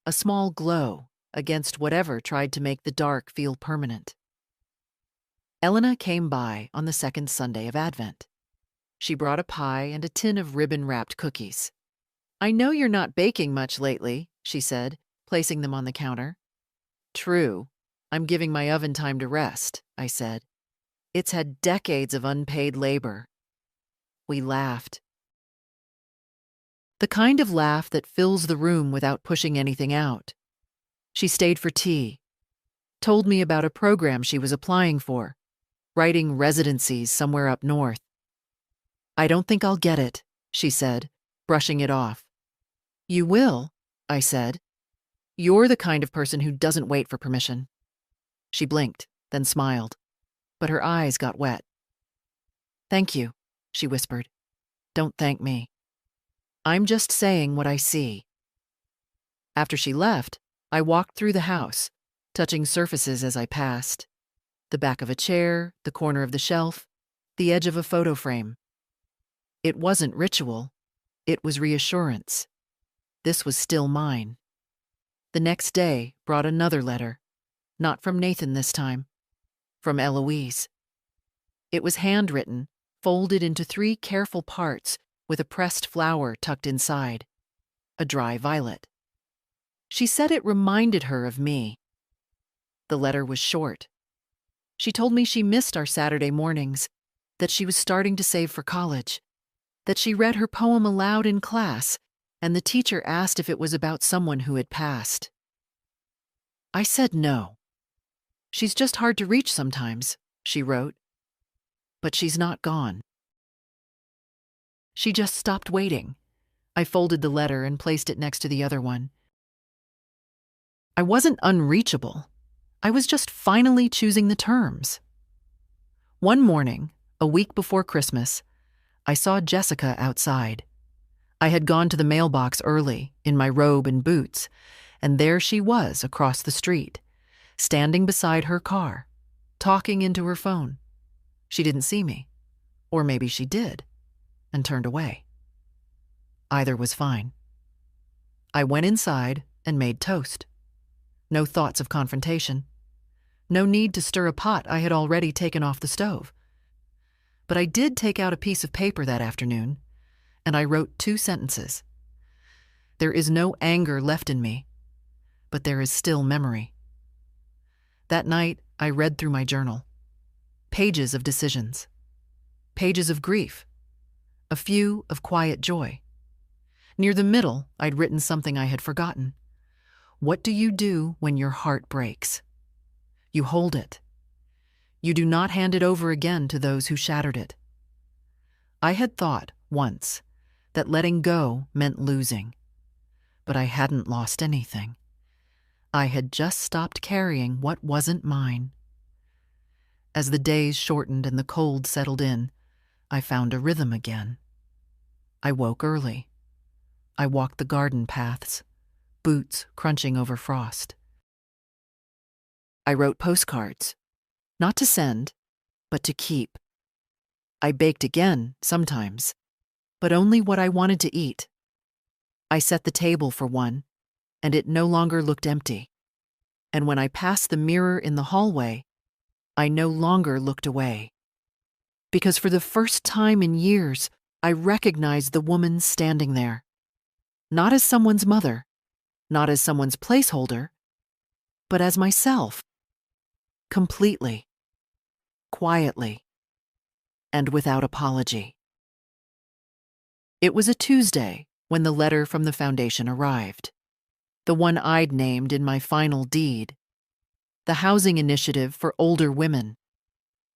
A small glow against whatever tried to make the dark feel permanent. Elena came by on the second Sunday of Advent. She brought a pie and a tin of ribbon-wrapped cookies. "I know you're not baking much lately," she said, placing them on the counter. "True. I'm giving my oven time to rest," I said. "It's had decades of unpaid labor." We laughed. The kind of laugh that fills the room without pushing anything out. She stayed for tea, told me about a program she was applying for, writing residencies somewhere up north. "I don't think I'll get it," she said, brushing it off. "You will," I said. "You're the kind of person who doesn't wait for permission." She blinked, then smiled, but her eyes got wet. "Thank you," she whispered. "Don't thank me. I'm just saying what I see." After she left, I walked through the house, touching surfaces as I passed. The back of a chair, the corner of the shelf, the edge of a photo frame. It wasn't ritual. It was reassurance. This was still mine. The next day brought another letter. Not from Nathan this time. From Eloise. It was handwritten, folded into 3 careful parts with a pressed flower tucked inside. A dry violet. She said it reminded her of me. The letter was short. She told me she missed our Saturday mornings, that she was starting to save for college, that she read her poem aloud in class, and the teacher asked if it was about someone who had passed. I said no. "She's just hard to reach sometimes," she wrote. "But she's not gone." She just stopped waiting. I folded the letter and placed it next to the other one. I wasn't unreachable. I was just finally choosing the terms. One morning, a week before Christmas, I saw Jessica outside. I had gone to the mailbox early, in my robe and boots, and there she was across the street, standing beside her car, talking into her phone. She didn't see me, or maybe she did, and turned away. Either was fine. I went inside and made toast. No thoughts of confrontation. No need to stir a pot I had already taken off the stove. But I did take out a piece of paper that afternoon, and I wrote 2 sentences. There is no anger left in me, but there is still memory. That night, I read through my journal. Pages of decisions. Pages of grief. A few of quiet joy. Near the middle, I'd written something I had forgotten. What do you do when your heart breaks? You hold it. You do not hand it over again to those who shattered it. I had thought, once, that letting go meant losing. But I hadn't lost anything. I had just stopped carrying what wasn't mine. As the days shortened and the cold settled in, I found a rhythm again. I woke early. I walked the garden paths, boots crunching over frost. I wrote postcards, not to send, but to keep. I baked again, sometimes, but only what I wanted to eat. I set the table for one, and it no longer looked empty. And when I passed the mirror in the hallway, I no longer looked away. Because for the first time in years, I recognized the woman standing there. Not as someone's mother, not as someone's placeholder, but as myself. Completely, quietly, and without apology. It was a Tuesday when the letter from the foundation arrived. The one I'd named in my final deed. The housing initiative for older women.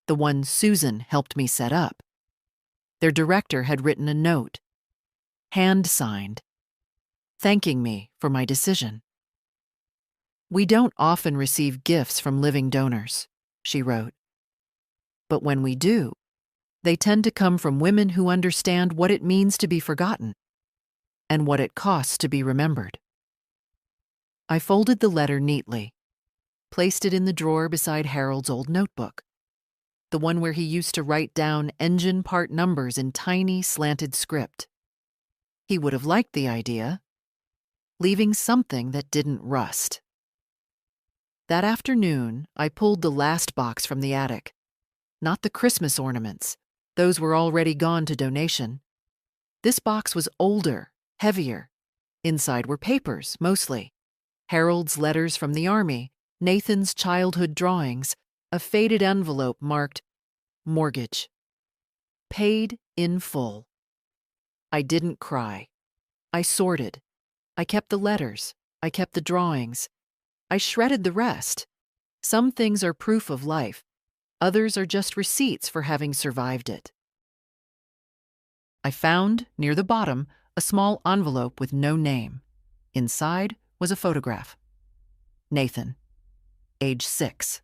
The one Susan helped me set up. Their director had written a note, hand-signed, thanking me for my decision. "We don't often receive gifts from living donors," she wrote. "But when we do, they tend to come from women who understand what it means to be forgotten and what it costs to be remembered." I folded the letter neatly, placed it in the drawer beside Harold's old notebook, the one where he used to write down engine part numbers in tiny, slanted script. He would have liked the idea, leaving something that didn't rust. That afternoon, I pulled the last box from the attic. Not the Christmas ornaments. Those were already gone to donation. This box was older, heavier. Inside were papers, mostly. Harold's letters from the army, Nathan's childhood drawings, a faded envelope marked mortgage. Paid in full. I didn't cry. I sorted. I kept the letters. I kept the drawings. I shredded the rest. Some things are proof of life. Others are just receipts for having survived it. I found, near the bottom, a small envelope with no name. Inside was a photograph. Nathan, age 6.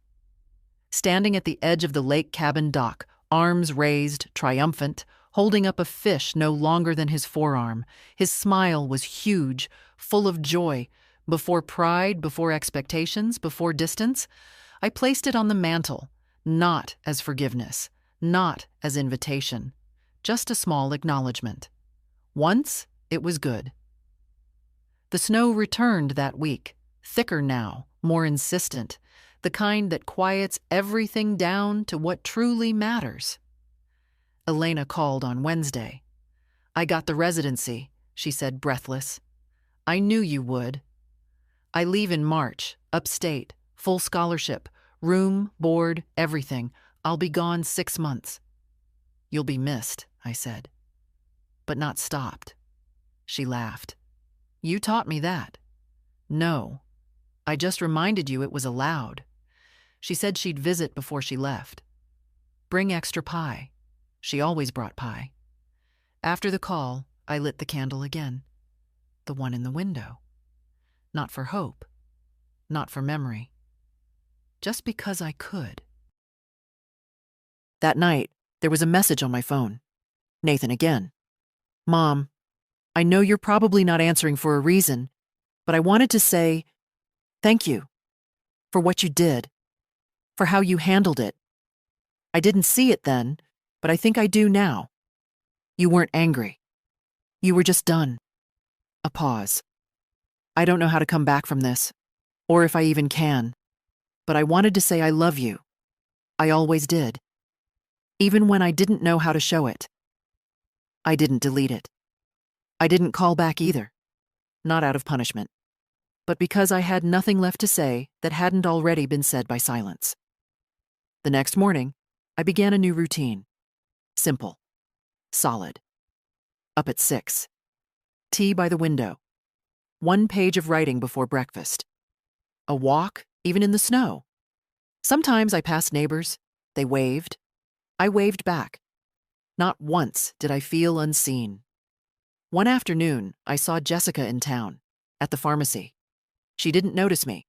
Standing at the edge of the lake cabin dock, arms raised, triumphant, holding up a fish no longer than his forearm. His smile was huge, full of joy. Before pride, before expectations, before distance, I placed it on the mantel, not as forgiveness, not as invitation, just a small acknowledgement. Once, it was good. The snow returned that week, thicker now, more insistent, the kind that quiets everything down to what truly matters. Elena called on Wednesday. "I got the residency," she said, breathless. "I knew you would. I leave in March, upstate, full scholarship, room, board, everything. I'll be gone 6 months." "You'll be missed," I said. "But not stopped." She laughed. "You taught me that." "No, I just reminded you it was allowed." She said she'd visit before she left. "Bring extra pie." She always brought pie. After the call, I lit the candle again. The one in the window. Not for hope. Not for memory. Just because I could. That night, there was a message on my phone. Nathan again. "Mom, I know you're probably not answering for a reason, but I wanted to say thank you for what you did, for how you handled it. I didn't see it then, but I think I do now. You weren't angry. You were just done." A pause. "I don't know how to come back from this, or if I even can, but I wanted to say I love you. I always did. Even when I didn't know how to show it. I didn't delete it. I didn't call back either. Not out of punishment, but because I had nothing left to say that hadn't already been said by silence." The next morning, I began a new routine. Simple. Solid. Up at 6. Tea by the window. 1 page of writing before breakfast. A walk, even in the snow. Sometimes I passed neighbors. They waved. I waved back. Not once did I feel unseen. One afternoon, I saw Jessica in town, at the pharmacy. She didn't notice me.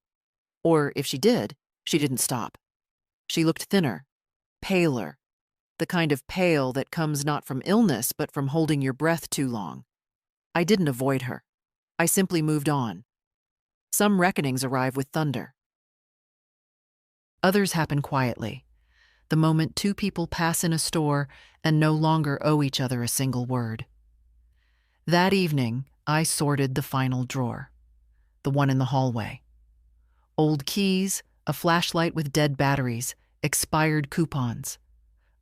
Or if she did, she didn't stop. She looked thinner, paler, the kind of pale that comes not from illness but from holding your breath too long. I didn't avoid her. I simply moved on. Some reckonings arrive with thunder. Others happen quietly, the moment 2 people pass in a store and no longer owe each other a single word. That evening, I sorted the final drawer. the one in the hallway. Old keys, a flashlight with dead batteries, expired coupons.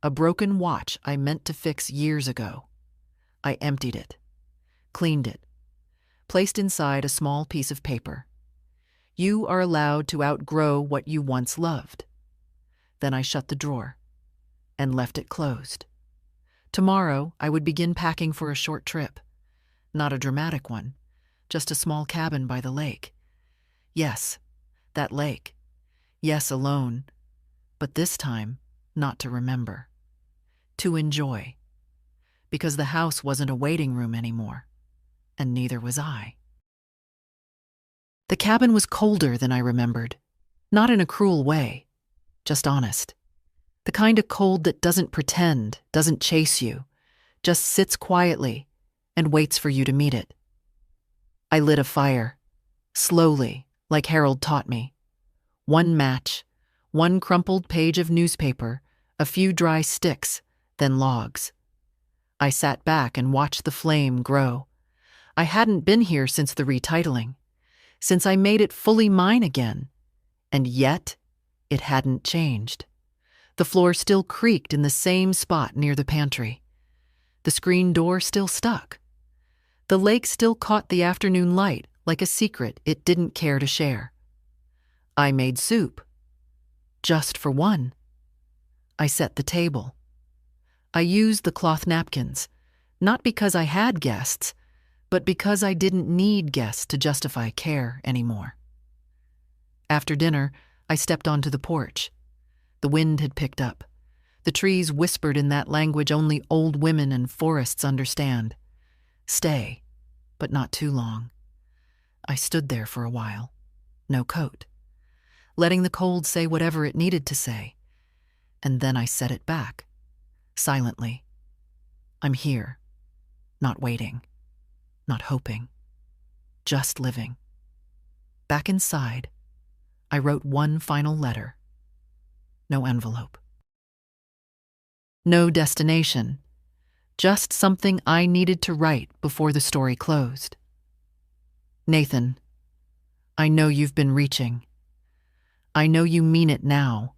A broken watch I meant to fix years ago. I emptied it, cleaned it, placed inside a small piece of paper. You are allowed to outgrow what you once loved. Then I shut the drawer and left it closed. Tomorrow, I would begin packing for a short trip. Not a dramatic one, just a small cabin by the lake. Yes, that lake. Yes, alone. But this time, not to remember. To enjoy. Because the house wasn't a waiting room anymore, and neither was I. The cabin was colder than I remembered. Not in a cruel way, just honest. The kind of cold that doesn't pretend, doesn't chase you, just sits quietly and waits for you to meet it. I lit a fire, slowly, like Harold taught me. One match, one crumpled page of newspaper, a few dry sticks, then logs. I sat back and watched the flame grow. I hadn't been here since the retitling, since I made it fully mine again, and yet it hadn't changed. The floor still creaked in the same spot near the pantry. The screen door still stuck. The lake still caught the afternoon light like a secret it didn't care to share. I made soup. Just for one. I set the table. I used the cloth napkins, not because I had guests, but because I didn't need guests to justify care anymore. After dinner, I stepped onto the porch. The wind had picked up. The trees whispered in that language only old women and forests understand. Stay, but not too long. I stood there for a while, no coat, letting the cold say whatever it needed to say. And then I set it back, silently. I'm here, not waiting, not hoping, just living. Back inside, I wrote one final letter. No envelope. No destination. Just something I needed to write before the story closed. Nathan, I know you've been reaching. I know you mean it now.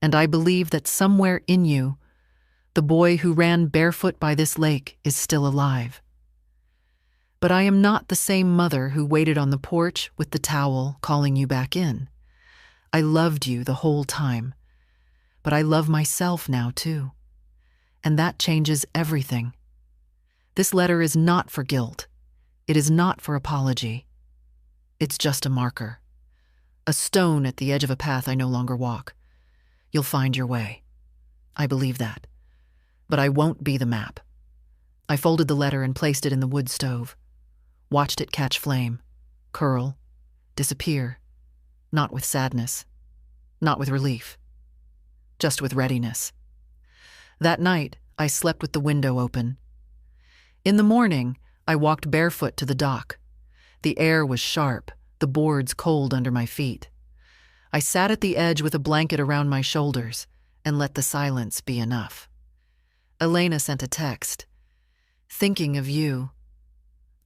And I believe that somewhere in you, the boy who ran barefoot by this lake is still alive. But I am not the same mother who waited on the porch with the towel calling you back in. I loved you the whole time. But I love myself now, too. And that changes everything. This letter is not for guilt. It is not for apology. It's just a marker. A stone at the edge of a path I no longer walk. You'll find your way. I believe that. But I won't be the map. I folded the letter and placed it in the wood stove. Watched it catch flame, curl, disappear. Not with sadness. Not with relief. Just with readiness. That night, I slept with the window open. In the morning, I walked barefoot to the dock. The air was sharp, the boards cold under my feet. I sat at the edge with a blanket around my shoulders and let the silence be enough. Elena sent a text. Thinking of you.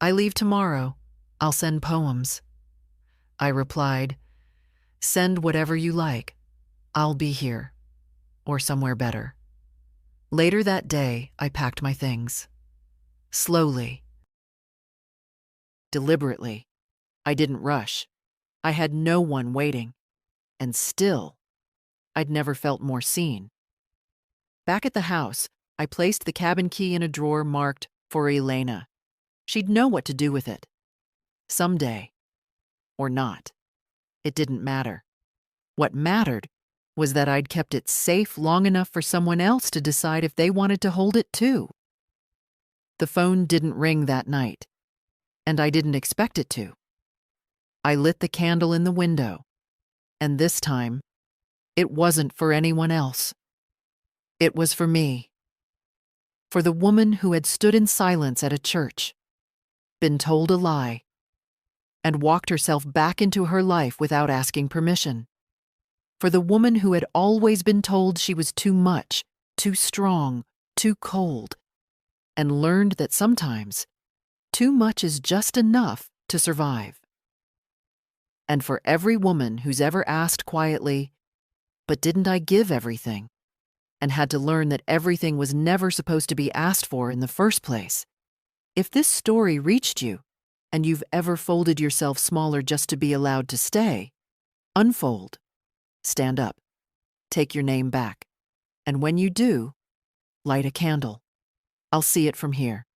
I leave tomorrow. I'll send poems. I replied, send whatever you like. I'll be here. Or somewhere better. Later that day, I packed my things. Slowly. Deliberately. I didn't rush. I had no one waiting. And still, I'd never felt more seen. Back at the house, I placed the cabin key in a drawer marked for Elena. She'd know what to do with it. Someday. Or not. It didn't matter. What mattered was that I'd kept it safe long enough for someone else to decide if they wanted to hold it too. The phone didn't ring that night, and I didn't expect it to. I lit the candle in the window, and this time, it wasn't for anyone else. It was for me. For the woman who had stood in silence at a church, been told a lie, and walked herself back into her life without asking permission. For the woman who had always been told she was too much, too strong, too cold, and learned that sometimes too much is just enough to survive. And for every woman who's ever asked quietly, "But didn't I give everything?" and had to learn that everything was never supposed to be asked for in the first place. If this story reached you, and you've ever folded yourself smaller just to be allowed to stay, unfold, stand up, take your name back, and when you do, light a candle. I'll see it from here.